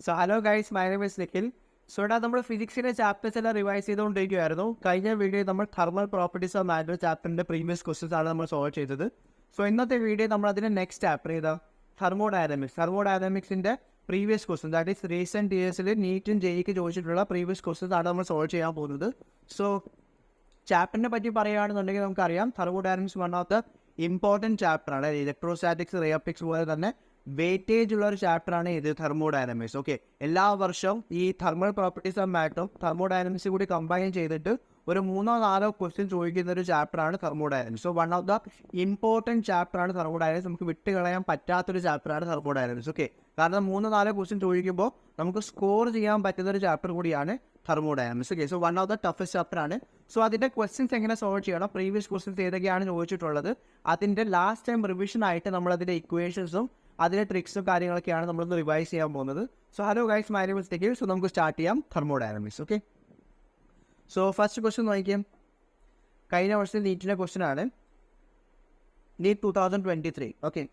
So hello guys, my name is Nikhil. So ഇവിടെ നമ്മൾ ഫിസിക്സിൻ്റെ chapters എല്ലാം റിവൈസ് ചെയ്തുകൊണ്ടിരിക്കുകയായിരുന്നു. കഴിഞ്ഞ വീഡിയോയിൽ നമ്മൾ തെർമൽ പ്രോപ്പർട്ടീസ് ഓഫ് മാറ്റർ ചാപ്റ്ററിൻ്റെ പ്രീവിയസ് ക്വസ്റ്റ്യൻസ് ആണ് നമ്മൾ സോൾവ് ചെയ്തത്. സോ ഇന്നത്തെ വീഡിയോ നമ്മൾ അതിൻ്റെ നെക്സ്റ്റ് ചാപ്റ്റർ ചെയ്താ തെർമോഡൈനാമിക്സിൻ്റെ previous question, that is recent ഇയേഴ്സിൽ നീറ്റും ജെയ്ക്ക് ചോദിച്ചിട്ടുള്ള പ്രീവിയസ് ക്വസ്റ്റ്യൻസ് ആണ് നമ്മൾ സോൾവ് ചെയ്യാൻ പോകുന്നത്. സോ ചാപ്റ്ററിനെ പറ്റി പറയുകയാണെന്നുണ്ടെങ്കിൽ നമുക്കറിയാം thermodynamics one of the important ചാപ്റ്ററാണ്. ഇലക്ട്രോസ്റ്റാറ്റിക്സ്, റിയോപ്റ്റിക്സ് പോലെ തന്നെ വെയിറ്റേജ് ഉള്ള ഒരു ചാപ്റ്ററാണ് ഇത് തെർമോഡൈനാമിക്സ്. ഓക്കെ, എല്ലാ വർഷവും ഈ തെർമൽ പ്രോപ്പർട്ടീസ് ഓഫ് മാറ്ററും തെർമോഡൈനാമിക്സും കൂടി കമ്പൈൻ ചെയ്തിട്ട് ഒരു 3-4 ക്വസ്റ്റ്യൻ ചോദിക്കുന്ന ഒരു ചാപ്റ്ററാണ് thermodynamics. So one of the important ചാപ്റ്ററാണ് തെർമോഡൈനാമിക്സ്. നമുക്ക് വിട്ടുകളയാൻ പറ്റാത്തൊരു ചാപ്റ്ററാണ് തെർമോഡൈനാമിക്സ്. ഓക്കെ, കാരണം 3-4 ക്വസ്റ്റ്യൻ ചോദിക്കുമ്പോൾ നമുക്ക് സ്കോർ ചെയ്യാൻ പറ്റുന്ന ഒരു ചാപ്റ്റർ കൂടിയാണ് thermodynamics. Okay, so one of the toughest ചാപ്റ്ററാണ്. സോ അതിൻ്റെ ക്വസ്റ്റ്യൻസ് എങ്ങനെ സോൾവ് ചെയ്യണം, പ്രീവിയസ് ക്വസ്റ്റ്യൻസ് ഏതൊക്കെയാണ് ചോദിച്ചിട്ടുള്ളത്, അതിൻ്റെ ലാസ്റ്റ് ടൈം റിവിഷൻ ആയിട്ട് നമ്മൾ അതിൻ്റെ ഇക്വേഷൻസും അതിൻ്റെ ട്രിക്സും കാര്യങ്ങളൊക്കെയാണ് നമ്മളൊന്ന് റിവൈസ് ചെയ്യാൻ പോകുന്നത്. So hello guys, my name is Nikhil. So നമുക്ക് സ്റ്റാർട്ട് ചെയ്യാം thermodynamics. Okay, so first question നോക്കിയാൽ കഴിഞ്ഞ വർഷം നീറ്റിൻ്റെ ക്വസ്റ്റ്യൻ ആണ്. NEET 2023. Okay,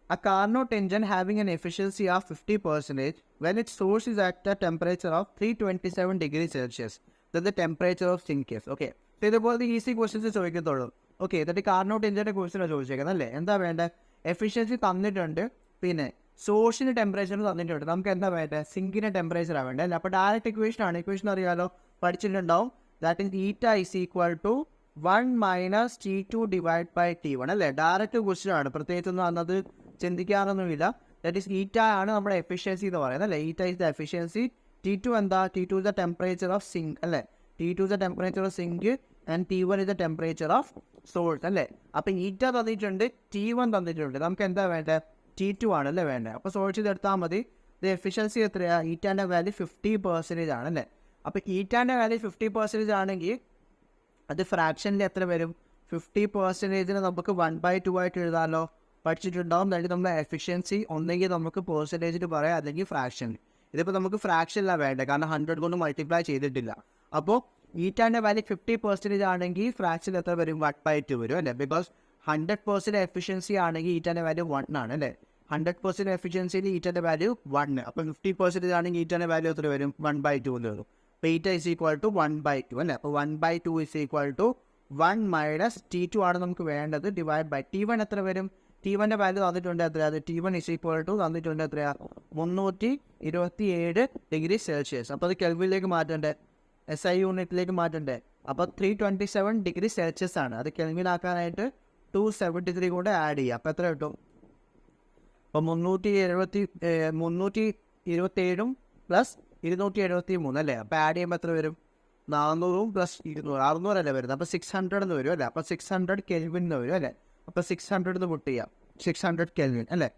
a Carnot engine having an efficiency of 50% when its source is at a temperature of 327 degrees Celsius, then the temperature of sink is. Okay, so ഇതുപോലത്തെ easy questions ചോദിക്കത്തുള്ളൂ. Okay, എന്നിട്ട് Carnot എഞ്ചിൻ്റെ ക്വസ്റ്റ്യനാണ് ചോദിച്ചേക്കുന്നത് അല്ലേ. എന്താ വേണ്ടത്? Efficiency തന്നിട്ടുണ്ട്, പിന്നെ സോഴ്സിന് ടെമ്പറേച്ചർ തന്നിട്ടുണ്ട്. നമുക്ക് എന്താ വേണ്ടത്? സിങ്കിൻ്റെ ടെമ്പറേച്ചറാണ് വേണ്ടത് അല്ലേ. അപ്പോൾ ഡയറക്റ്റ് ഇക്വേഷൻ ആണ്. ഇക്വേഷൻ അറിയാലോ, പഠിച്ചിട്ടുണ്ടാവും. That is eta is equal to 1 - T2 divide by T1 അല്ലേ. ഡയറക്റ്റ് ക്വസ്റ്റ്യൻ ആണ്, പ്രത്യേകിച്ചൊന്നും അന്നത് ചിന്തിക്കാറൊന്നുമില്ല. ദാറ്റ് ഈസ് ഈറ്റ ആണ് നമ്മുടെ എഫിഷ്യൻസി എന്ന് പറയുന്നത് അല്ലേ. ഈറ്റ ഈസ് ദ എഫിഷ്യൻസി. T2 എന്താ? T2 is the temperature of sink അല്ലേ. T2 is the temperature of sink and T1 is the temperature of source അല്ലേ. അപ്പം ഈറ്റ തന്നിട്ടുണ്ട്, T1 തന്നിട്ടുണ്ട്. നമുക്ക് എന്താ വേണ്ടത്? T2 ആണല്ലേ വേണ്ടത്. അപ്പോൾ സോൾവ് ചെയ്തെടുത്താൽ മതി. ഇത് എഫിഷ്യൻസി എത്രയാണ്? ഈറ്റാൻ്റെ വാല്യൂ 50% ആണല്ലേ. അപ്പോൾ ഈറ്റാൻ്റെ വാല്യൂ 50% ആണെങ്കിൽ അത് ഫ്രാക്ഷനിൽ എത്ര വരും? 50%ന് നമുക്ക് 1/2 ആയിട്ട് എഴുതാമല്ലോ. പഠിച്ചിട്ടുണ്ടാവും. അല്ലെങ്കിൽ നമ്മുടെ എഫിഷ്യൻസി ഒന്നെങ്കിൽ നമുക്ക് പെർസെൻറ്റേജിൽ പറയാം, അല്ലെങ്കിൽ ഫ്രാക്ഷനിൽ. ഇതിപ്പോൾ നമുക്ക് ഫ്രാക്ഷനിലാണ് വേണ്ടത്, കാരണം 100 കൊണ്ട് മൾട്ടിപ്ലൈ ചെയ്തിട്ടില്ല. അപ്പോൾ ഈറ്റാൻ്റെ വാല്യൂ 50% ആണെങ്കിൽ ഫ്രാക്ഷനിൽ എത്ര വരും? 1/2 വരും അല്ലേ. ബിക്കോസ് 100% എഫിഷ്യൻസി ആണെങ്കിൽ ഈറ്റാൻ്റെ വാല്യൂ 1 ആണ് അല്ലേ. 100% എഫിഷ്യൻസിയിൽ ഈറ്റാൻ്റെ വാല്യൂ 1. അപ്പോൾ 50% ആണെങ്കിൽ ഈറ്റാൻ്റെ വാല്യൂ എത്ര വരും? 1/2 എന്ന് വരും. അപ്പോൾ ഈറ്റ ഇസ് ഈക്വൽ ടു 1/2 അല്ലേ. അപ്പോൾ 1/2 ഇസ് ഈക്വൽ ടു 1 - T2 ആണ് നമുക്ക് വേണ്ടത്, ഡിവൈഡ് ബൈ T1 എത്ര വരും? T1ൻ്റെ വാല്യൂ തന്നിട്ടുണ്ട് എത്രയാണ്? അത് T1 ഇസ് ഈക്വൽ ടു തന്നിട്ടുണ്ട് എത്രയാണ്? 327 ഡിഗ്രി സെൽഷ്യസ്. അപ്പോൾ അത് കെൽവിനിലേക്ക് മാറ്റണ്ടേ, SI യൂണിറ്റിലേക്ക് മാറ്റണ്ടേ. അപ്പോൾ 327 ഡിഗ്രി സെൽഷ്യസ് ആണ്. അത് കെൽവിനാക്കാനായിട്ട് 273 കൊണ്ട് ആഡ് ചെയ്യുക. അപ്പോൾ എത്ര കിട്ടും? അപ്പോൾ 327 പ്ലസ് 273 അല്ലേ. അപ്പോൾ ആഡ് ചെയ്യുമ്പോൾ എത്ര വരും? 400 പ്ലസ് 200, 600 അല്ലേ വരുന്നത്. അപ്പോൾ 600 എന്ന് വരും അല്ലേ. അപ്പോൾ 600 കെൽവിൻ എന്ന് വരും അല്ലേ. അപ്പോൾ 600 എന്ന് പുട്ട് ചെയ്യാം, 600 കെൽവിൻ അല്ലേ.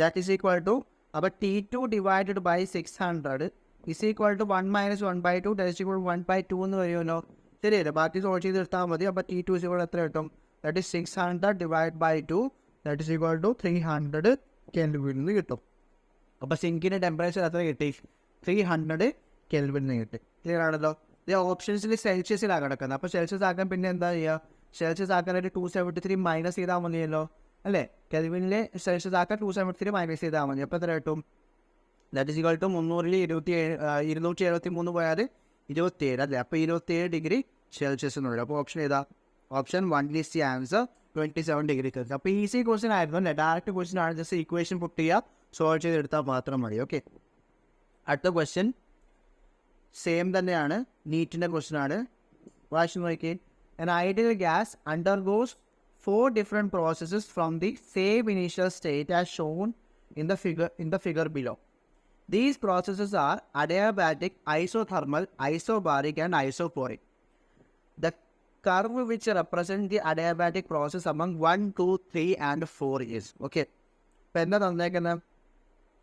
ദാറ്റ് ഈസ് ഈക്വൽ ടു, അപ്പോൾ T2 divided by 600 is equal to 1 - 1/2 that is equal 1/2 എന്ന് വരുമല്ലോ. ശരിയല്ലേ. ബാക്കി സോൾവ് ചെയ്ത് എടുത്താൽ മതി. അപ്പോൾ T2 ഇസ് ഈക്വൽ എത്ര കിട്ടും? That is 600 divide by 2 that is equal to 300 kelvin എന്ന് കിട്ടും. അപ്പോൾ സിങ്കിൻ്റെ ടെമ്പറേച്ചർ എത്ര കിട്ടി? 300 കെൽവിൻ എന്ന് കിട്ടി. ക്ലിയർ ആണല്ലോ. ഇത് ഓപ്ഷൻസിൽ സെൽഷ്യസിലാണ് കിടക്കുന്നത്. അപ്പോൾ സെൽഷ്യസ് ആക്കാൻ പിന്നെ എന്താ ചെയ്യുക? സെൽഷ്യസ് ആക്കാനായിട്ട് 273 മൈനസ് ചെയ്താൽ മതിയല്ലോ അല്ലേ. കെൽവിനിലെ സെൽഷ്യസ് ആക്കാൻ 273 മൈനസ് ചെയ്താൽ മതി. അപ്പോൾ എത്ര കിട്ടും? ദാറ്റ് ഈസ് ഈക്വൽ ടു 300 273 പോയാൽ 27 അല്ലേ. അപ്പോൾ 27 ഡിഗ്രി സെൽഷ്യസ് എന്ന് വരും. അപ്പോൾ ഓപ്ഷൻ ഏതാ? Option 1 is the answer, 27 degree Celsius. അപ്പോൾ ഈസി ക്വസ്റ്റ്യൻ ആയിരുന്നു അല്ലേ. ഡയറക്റ്റ് ക്വസ്റ്റ്യൻ ആണ്. ജസ്റ്റ് ഇക്വേഷൻ പുട്ട് ചെയ്യുക, സോൾവ് ചെയ്തെടുത്താൽ മാത്രം മതി. ഓക്കെ, അടുത്ത ക്വസ്റ്റ്യൻ സെയിം തന്നെയാണ്, നീറ്റിൻ്റെ ക്വസ്റ്റ്യൻ ആണ്. വായിച്ചു നോക്കി. An ideal gas undergoes 4 different processes from the same initial state as shown in the figure below. These processes are adiabatic, isothermal, isobaric and isophoric. The curve which represents the adiabatic process among 1, 2, 3 and 4 is. Okay, ഇപ്പോൾ എന്താ തന്നേക്കുന്നത്?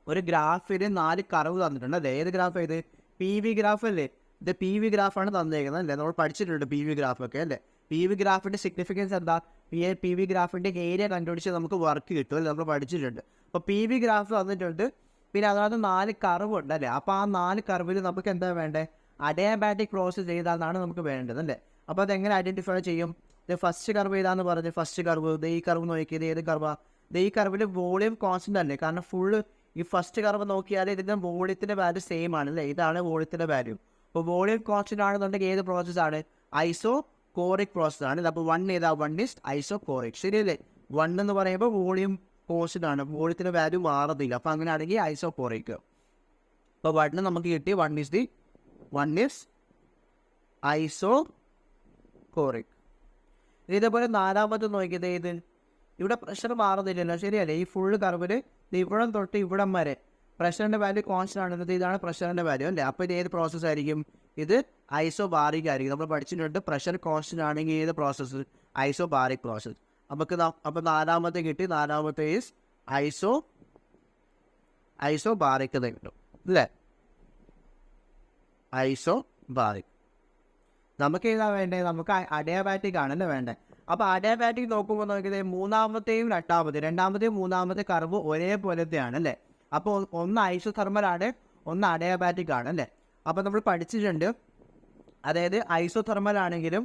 ഒരു ഗ്രാഫിൽ 4 curve തന്നിട്ടുണ്ട് അല്ലേ. ഏത് graph? ഇത് PV graph അല്ലേ. ഇത് PV ഗ്രാഫാണ് തന്നേക്കുന്നത് അല്ലേ. നമ്മൾ പഠിച്ചിട്ടുണ്ട് PV ഗ്രാഫൊക്കെ അല്ലേ. PV ഗ്രാഫിൻ്റെ സിഗ്നിഫിക്കൻസ് എന്താ? PV ഗ്രാഫിൻ്റെ ഏരിയ കണ്ടുപിടിച്ച് നമുക്ക് വർക്ക് കിട്ടും അല്ലേ, നമ്മൾ പഠിച്ചിട്ടുണ്ട്. അപ്പോൾ PV ഗ്രാഫ് തന്നിട്ടുണ്ട്, പിന്നെ അതിനകത്ത് 4 കർവ് ഉണ്ട് അല്ലേ. അപ്പോൾ ആ 4 കർവിൽ നമുക്ക് എന്താ വേണ്ടത്? അഡിയാബാറ്റിക് പ്രോസസ്സ് ചെയ്താലാണ് നമുക്ക് വേണ്ടത് അല്ലേ. അപ്പോൾ അതെങ്ങനെ ഐഡൻറ്റിഫൈ ചെയ്യും? ഇത് ഫസ്റ്റ് കർവ് ഏതാണെന്ന് പറഞ്ഞ്, ഫസ്റ്റ് കർവ് ഈ കർവ് നോക്കിയത് ഏത് കർവാണ്? ഈ കർവിൽ വോളിയം കോൺസ്റ്റൻ്റ് അല്ലേ, കാരണം ഫുള്ള് ഈ ഫസ്റ്റ് കർവ് നോക്കിയാൽ ഇതിൻ്റെ വോളിയത്തിൻ്റെ വാല്യൂ സെയിം ആണ് അല്ലേ, ഇതാണ് വോളിയത്തിൻ്റെ വാല്യൂ. അപ്പോൾ വോളിയം കോൺസ്റ്റന്റ് ആണെന്നുണ്ടെങ്കിൽ ഏത് പ്രോസസ്സാണ്, ഐസോ കോറിക് പ്രോസസ് ആണ്. അപ്പോൾ 1 ഏതാ, 1 is ഐസോ കോറിക്, ശരിയല്ലേ. 1 എന്ന് പറയുമ്പോൾ വോളിയം കോൺസ്റ്റന്റ് ആണ്, വോളിയത്തിൻ്റെ വാല്യൂ മാറുന്നില്ല. അപ്പോൾ അങ്ങനെയാണെങ്കിൽ ഐസോ കോറിക്. അപ്പോൾ 1 നമുക്ക് കിട്ടി, 1 is ഐസോ കോറിക്. ഇതേപോലെ നാലാമത്തെ നോക്കിയത് ഇത്, ഇവിടെ പ്രഷർ മാറുന്നില്ലല്ലോ, ശരിയല്ലേ. ഈ ഫുള്ള് കർവിൽ ഇവിടം തൊട്ട് ഇവിടം വരെ പ്രഷറിൻ്റെ വാല്യൂ കോൺസ്റ്റന്റ് ആണെന്നത്, ഇതാണ് പ്രഷറിൻ്റെ വാല്യൂ അല്ലേ. അപ്പോൾ ഇത് ഏത് പ്രോസസ്സ് ആയിരിക്കും, ഇത് ഐസോ ബാറിക് ആയിരിക്കും. നമ്മൾ പഠിച്ചിട്ടുണ്ട് പ്രഷർ കോൺസ്റ്റന്റ് ആണെങ്കിൽ ഏത് പ്രോസസ്സ്, ഐസോ ബാറിക് പ്രോസസ്സ്. അപ്പോൾ നാലാമത്തെ കിട്ടി, നാലാമത്തെ ഈസ് ഐസോ ബാറിക് എന്ന് കിട്ടും അല്ലേ, ഐസോ ബാറിക്. നമുക്ക് ഏതാ വേണ്ടത്, നമുക്ക് അഡിയാബാറ്റിക് ആണല്ലേ വേണ്ടത്. അപ്പോൾ അഡിയാബാറ്റിക് നോക്കുമ്പോൾ നോക്കിയത് മൂന്നാമത്തെയും രണ്ടാമത്തെയും മൂന്നാമത്തെ കർവ് ഒരേപോലത്തെയാണ് അല്ലേ. അപ്പോൾ ഒന്ന് ഐസോതെർമലാണ്, ഒന്ന് അഡിയാബാറ്റിക് ആണ് അല്ലേ. അപ്പോൾ നമ്മൾ പഠിച്ചിട്ടുണ്ട്, അതായത് ഐസോതെർമൽ ആണെങ്കിലും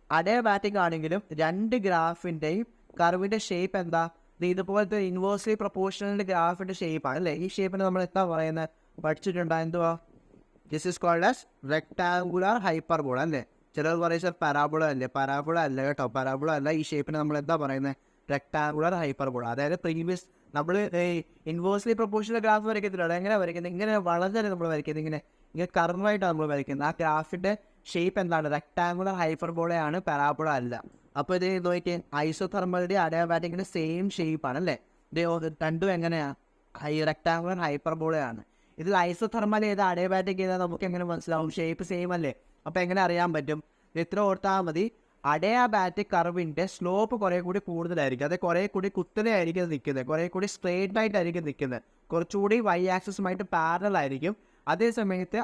അഡിയാബാറ്റിക് ആണെങ്കിലും രണ്ട് ഗ്രാഫിൻ്റെയും കർവിൻ്റെ ഷേപ്പ് എന്താ, ഇതുപോലത്തെ ഇൻവേഴ്സ്ലി പ്രൊപ്പോർഷണൽ ഗ്രാഫിൻ്റെ ഷേപ്പാണ് അല്ലേ. ഈ ഷേപ്പിന് നമ്മൾ എന്താ പറയുന്നത്, പഠിച്ചിട്ടുണ്ടോ, എന്തുവാ, this is called as rectangular hyperbola അല്ലേ. ചിലർ പറയും പരാബോള അല്ലേ, പരാബോള അല്ല കേട്ടോ, പരാബോള അല്ല. ഈ ഷേപ്പിന് നമ്മൾ എന്താ പറയുന്നത്, റെക്ടാങ്കുലർ ഹൈപ്പർബോള. അതായത് പ്രീവിയസ് നമ്മൾ ഇൻവേഴ്സ്ലി പ്രൊപ്പോർഷണൽ ഗ്രാഫ് വരയ്ക്കത്തില്ല, എങ്ങനെ വരയ്ക്കുന്നത്, ഇങ്ങനെ വളരെ നമ്മൾ വരയ്ക്കുന്നത്, ഇങ്ങനെ കർവായിട്ടാണ് നമ്മൾ വരയ്ക്കുന്നത്. ആ ഗ്രാഫിൻ്റെ ഷേപ്പ് എന്താണ്, റെക്ടാങ്കുലർ ഹൈപ്പർബോളയാണ്, പരാബോള അല്ല. അപ്പോൾ ഇത് നോക്കിയേ, ഐസോതെർമലിൻ്റെ അഡിയാബാറ്റിക്കിൻ്റെ സെയിം ഷേപ്പാണ് അല്ലേ. ഇത് രണ്ടും എങ്ങനെയാണ്, റെക്ടാങ്കുലർ ഹൈപ്പർബോളയാണ്. ഇതിൽ ഐസോതെർമൽ ഏതാ അഡിയാബാറ്റിക് ഏതാ നമുക്ക് എങ്ങനെ മനസ്സിലാവും, ഷേപ്പ് സെയിം അല്ലേ. അപ്പോൾ എങ്ങനെ അറിയാൻ പറ്റും, ഇത്ര ഓർത്താൽ മതി, അഡിയാബാറ്റിക് കർവിൻ്റെ സ്ലോപ്പ് കുറേ കൂടി കൂടുതലായിരിക്കും, അത് കുറേ കൂടി കുത്തനെയായിരിക്കും നിൽക്കുന്നത്, കുറേ കൂടി സ്ട്രെയിറ്റ് ആയിട്ടായിരിക്കും നിൽക്കുന്നത്, കുറച്ചുകൂടി വൈ ആക്സിസുമായിട്ട് പാരലൽ ആയിരിക്കും. അതേ സമയത്ത്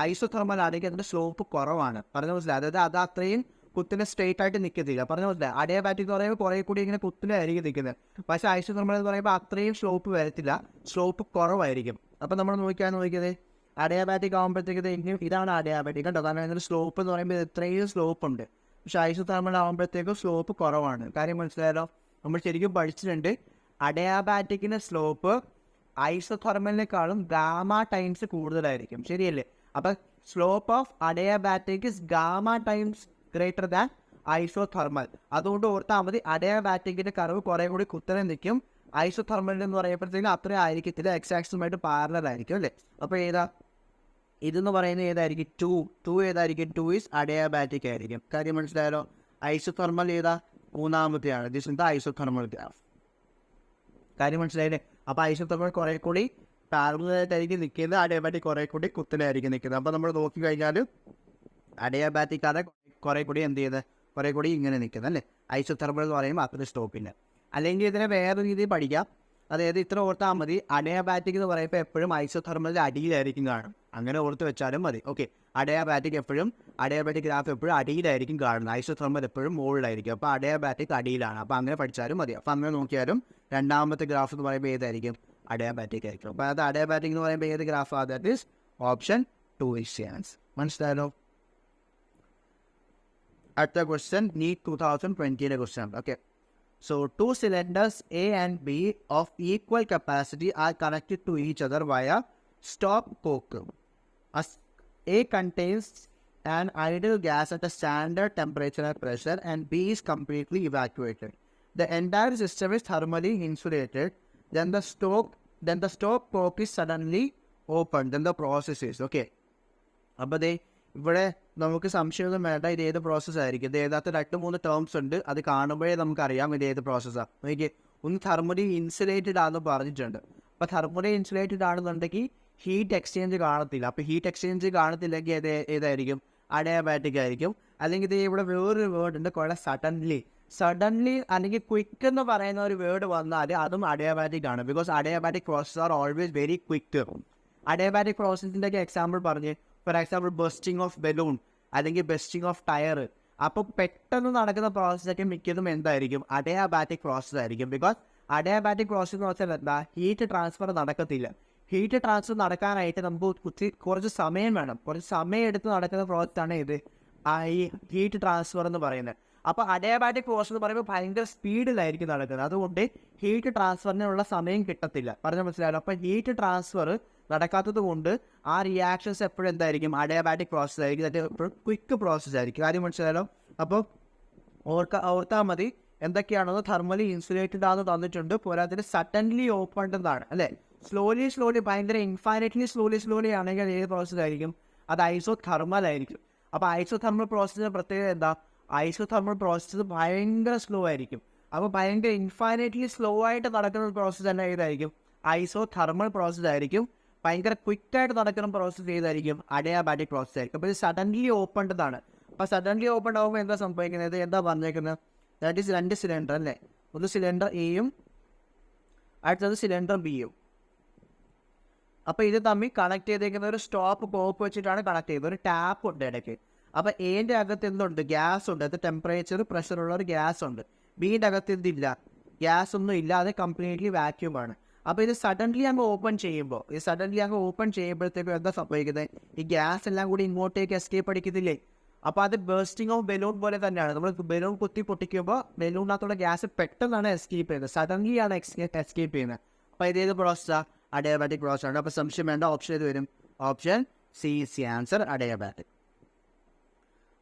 ഐസോതെർമൽ ആണെങ്കിൽ അതിൻ്റെ സ്ലോപ്പ് കുറവാണ്, പറഞ്ഞു മനസ്സിലായി. അതായത് അത് അത്രയും കുത്തിനെ സ്ട്രെയിറ്റ് ആയിട്ട് നിൽക്കത്തില്ല, പറഞ്ഞു മനസ്സിലായി. അഡിയാബാറ്റിക് എന്ന് പറയുമ്പോൾ കുറേ കൂടി ഇങ്ങനെ കുത്തിനായിരിക്കും നിൽക്കുന്നത്. പക്ഷേ ഐസോതെർമൽ എന്ന് പറയുമ്പോൾ അത്രയും സ്ലോപ്പ് വരത്തില്ല, സ്ലോപ്പ് കുറവായിരിക്കും. അപ്പോൾ നമ്മൾ നോക്കിയത് അഡിയാബാറ്റിക് ആകുമ്പോഴത്തേക്ക് ഇതാണ് അഡിയാബാറ്റിക് കേട്ടോ, കാരണം അതിൻ്റെ സ്ലോപ്പ് എന്ന് പറയുമ്പോൾ ഇത്രയും സ്ലോപ്പ് ഉണ്ട്. പക്ഷേ ഐസോതെർമൽ ആകുമ്പോഴത്തേക്കും സ്ലോപ്പ് കുറവാണ്, കാര്യം മനസ്സിലായാലോ. നമ്മൾ ശരിക്കും പഠിച്ചിട്ടുണ്ട്, അഡിയാബാറ്റിക്കിൻ്റെ സ്ലോപ്പ് ഐസോതെർമലിനേക്കാളും ഗാമ ടൈംസ് കൂടുതലായിരിക്കും, ശരിയല്ലേ. അപ്പം slope of adiabatic is gamma times greater than isothermal. അതുകൊണ്ട് ഓർത്താൽ മതി, അഡിയാബാറ്റിക്കിൻ്റെ കർവ് കുറേ കൂടി കുത്തനെ നിൽക്കും, ഐസോതെർമൽ എന്ന് പറയുമ്പോഴത്തേക്കും അത്രയും ആയിരിക്കത്തില്ല, എക്സാക്സുമായിട്ട് പാരലൽ അല്ലേ. അപ്പോൾ ഇതെന്ന് പറയുന്നത് ഏതായിരിക്കും, ടു ഏതായിരിക്കും, 2 ഈസ് അഡിയാബാറ്റിക് ആയിരിക്കും, കാര്യം മനസ്സിലായാലോ. ഐസോതെർമൽ ഏതാ, മൂന്നാമത്തെയാണ്, this is the isothermal graph, കാര്യം മനസ്സിലായില്ലേ. അപ്പോൾ ഐസോതെർമൽ കുറേ കൂടി പാരലലായിട്ടായിരിക്കും നിൽക്കുന്നത്, അഡിയാബാറ്റിക് കുറേ കൂടി കുത്തനെയായിരിക്കും നിൽക്കുന്നത്. അപ്പോൾ നമ്മൾ നോക്കിക്കഴിഞ്ഞാൽ അഡിയാബാറ്റിക് ആണ് കുറേ കൂടി എന്ത് ചെയ്യുന്നത്, കുറേ കൂടി ഇങ്ങനെ നിൽക്കുന്നത് അല്ലേ. ഐസോതെർമൽ എന്ന് പറയുമ്പോൾ അത്ര സ്റ്റോപ്പില്ല. അല്ലെങ്കിൽ ഇതിനെ വേറെ രീതിയിൽ പഠിക്കാം, അതായത് ഇത്ര ഓർത്താൽ മതി, അഡിയാബാറ്റിക് എന്ന് പറയുമ്പോൾ എപ്പോഴും ഐസോതെർമലിൻ്റെ അടിയിലായിരിക്കും കാണും, അങ്ങനെ ഓർത്ത് വെച്ചാലും മതി. ഓക്കെ, അഡിയാബാറ്റിക് ഗ്രാഫ് എപ്പോഴും അടിയിലായിരിക്കും കാണുന്നത്, ഐസോതെർമൽ എപ്പോഴും മുകളിലായിരിക്കും. അപ്പോൾ അഡിയാബാറ്റിക് അടിയിലാണ്, അപ്പോൾ അങ്ങനെ പഠിച്ചാലും മതി. അപ്പോൾ അങ്ങനെ നോക്കിയാലും രണ്ടാമത്തെ ഗ്രാഫ് എന്ന് പറയുമ്പോൾ ഏതായിരിക്കും, അഡിയാബാറ്റിക് ആയിരിക്കും. അപ്പോൾ അത് അഡിയാബാറ്റിക് എന്ന് പറയുമ്പോൾ ഏത് ഗ്രാഫാണ്, that is option 2 is answer. മനസ്സിലായല്ലോ. അടുത്ത question NEET 2020 question. Okay, so 2 cylinders A and B of equal capacity are connected to each other via stopcock. As A contains an ideal gas at a standard temperature and pressure, and B is completely evacuated. The entire system is thermally insulated. Then the stopcock is suddenly opened. Then the process is okay. അപ്പോൾ ഇവിടെ നമുക്ക് സംശയമൊന്നും വേണ്ട, ഇത് ഏത് പ്രോസസ്സായിരിക്കും. ഇത് ഏതാത്ത 2-3 terms ഉണ്ട്, അത് കാണുമ്പോഴേ നമുക്കറിയാം ഇത് ഏത് പ്രോസസ്സാണ്. നോക്കിയേ, ഒന്ന് തെർമലി ഇൻസുലേറ്റഡ് ആണെന്ന് പറഞ്ഞിട്ടുണ്ട്. അപ്പോൾ തെർമലി ഇൻസുലേറ്റഡ് ആണെന്നുണ്ടെങ്കിൽ ഹീറ്റ് എക്സ്ചേഞ്ച് കാണത്തില്ല. അപ്പോൾ ഹീറ്റ് എക്സ്ചേഞ്ച് കാണത്തില്ലെങ്കിൽ ഏതായിരിക്കും, അഡിയാബാറ്റിക് ആയിരിക്കും. അല്ലെങ്കിൽ ഇത് ഇവിടെ വേറൊരു വേർഡ് ഉണ്ട്, കുറെ സഡൻലി അല്ലെങ്കിൽ ക്വിക്ക് എന്ന് പറയുന്ന ഒരു വേർഡ് വന്നാൽ അതും അഡിയാബാറ്റിക് ആണ്. Because adiabatic process are always very quick. Adiabatic പ്രോസസ്സിൻ്റെ ഒക്കെ എക്സാമ്പിൾ പറഞ്ഞ്, for example bursting of balloon അല്ലെങ്കിൽ ബസ്റ്റിംഗ് ഓഫ് ടയർ. അപ്പോൾ പെട്ടെന്ന് നടക്കുന്ന പ്രോസസ്സൊക്കെ മിക്കതും എന്തായിരിക്കും, അഡിയാബാറ്റിക് പ്രോസസ് ആയിരിക്കും. ബിക്കോസ് അഡിയാബാറ്റിക് പ്രോസസ് എന്ന് വെച്ചാൽ എന്താ, ഹീറ്റ് ട്രാൻസ്ഫർ നടക്കത്തില്ല. ഹീറ്റ് ട്രാൻസ്ഫർ നടക്കാനായിട്ട് നമുക്ക് കുറച്ച് സമയം വേണം, കുറച്ച് സമയം എടുത്ത് നടക്കുന്ന പ്രോസസ്സാണ് ഇത് ഈ ഹീറ്റ് ട്രാൻസ്ഫർ എന്ന് പറയുന്നത്. അപ്പോൾ അഡിയാബാറ്റിക് പ്രോസസ് എന്ന് പറയുമ്പോൾ ഭയങ്കര സ്പീഡിലായിരിക്കും നടക്കുന്നത്. അതുകൊണ്ട് ഹീറ്റ് ട്രാൻസ്ഫറിനുള്ള സമയം കിട്ടത്തില്ല. പറഞ്ഞാൽ മനസ്സിലായല്ലോ. അപ്പോൾ ഹീറ്റ് ട്രാൻസ്ഫർ നടക്കാത്തത് കൊണ്ട് ആ റിയാക്ഷൻസ് എപ്പോഴും എന്തായിരിക്കും, അഡിയാബാറ്റിക് പ്രോസസ് ആയിരിക്കും. അത് എപ്പോഴും ക്വിക്ക് പ്രോസസ് ആയിരിക്കും. കാര്യം മനസ്സിലായല്ലോ. അപ്പോൾ ഓർത്താൽ മതി എന്തൊക്കെയാണെന്ന്. തെർമലി ഇൻസുലേറ്റഡ് ആണെന്ന് തന്നിട്ടുണ്ട്. പോരാത്തിന് സഡൻലി ഓപ്പൺഡ് എന്നാണ് അല്ലേ. സ്ലോലി ഭയങ്കര ഇൻഫൈനറ്റ്ലി സ്ലോലി ആണെങ്കിൽ ഏത് പ്രോസസ് ആയിരിക്കും, അത് ഐസോതെർമൽ ആയിരിക്കും. അപ്പോൾ ഐസോതെർമൽ പ്രോസസ്സിൻ്റെ പ്രത്യേകത എന്താ, ഐസോതെർമൽ പ്രോസസ്സ് ഭയങ്കര സ്ലോ ആയിരിക്കും. അപ്പോൾ ഭയങ്കര ഇൻഫൈനറ്റ്ലി സ്ലോ ആയിട്ട് നടക്കുന്ന പ്രോസസ്സ് തന്നെ ഏതായിരിക്കും, ഐസോതെർമൽ പ്രോസസ്സ് ആയിരിക്കും. ഭയങ്കര ക്വിക്കായിട്ട് നടക്കുന്ന പ്രോസസ്സ് ഏതായിരിക്കും, അഡിയാബാറ്റിക് പ്രോസസ്സ് ആയിരിക്കും. അപ്പോൾ ഇത് സഡൻലി ഓപ്പൺഡാണ്. അപ്പോൾ സഡൻലി ഓപ്പൺ ആകുമ്പോൾ എന്താ സംഭവിക്കുന്നത്, എന്താ പറഞ്ഞേക്കുന്നത്, ദാറ്റ് ഈസ് 2 സിലിണ്ടർ അല്ലേ. ഒരു സിലിണ്ടർ എയും അടുത്തത് സിലിണ്ടർ ബിയും. അപ്പോൾ ഇത് തമ്മിൽ കണക്ട് ചെയ്തേക്കുന്ന ഒരു സ്റ്റോപ്പ് കോപ്പ് വെച്ചിട്ടാണ് കണക്ട് ചെയ്യുന്നത്. ഒരു ടാപ്പ് ഉണ്ട് ഇടയ്ക്ക്. അപ്പോൾ എൻ്റെ അകത്ത് എന്തുണ്ട്, ഗ്യാസ് ഉണ്ട്. അത് ടെമ്പറേച്ചർ പ്രഷറുള്ള ഒരു ഗ്യാസ് ഉണ്ട്. ബിയുടെ അകത്ത് എന്തില്ല, ഗ്യാസ് ഒന്നും ഇല്ല. അത് കംപ്ലീറ്റ്ലി വാക്യൂമാണ്. അപ്പോൾ ഇത് സഡൻലി അങ്ങ് ഓപ്പൺ ചെയ്യുമ്പോഴത്തേക്കും എന്താ സംഭവിക്കുന്നത്, ഈ ഗ്യാസ് എല്ലാം കൂടി ഇങ്ങോട്ടേക്ക് എസ്കേപ്പ് അടിക്കത്തില്ലേ. അപ്പോൾ അത് ബേസ്റ്റിംഗ് ഓഫ് ബലൂൺ പോലെ തന്നെയാണ്. നമ്മൾ ബലൂൺ കുത്തി പൊട്ടിക്കുമ്പോൾ ബലൂണിനകത്തുള്ള ഗ്യാസ് പെട്ടെന്നാണ് എസ്കേപ്പ് ചെയ്യുന്നത്, സഡൻലിയാണ് എസ്കേപ്പ് ചെയ്യുന്നത്. അപ്പോൾ ഇതേത് പ്രോസസ്സാണ്, അഡിയാബാറ്റിക് പ്രോസസ്സാണ്. അപ്പോൾ സംശയം വേണ്ട, ഓപ്ഷൻ ഏത് വരും, option C is the answer, adiabatic.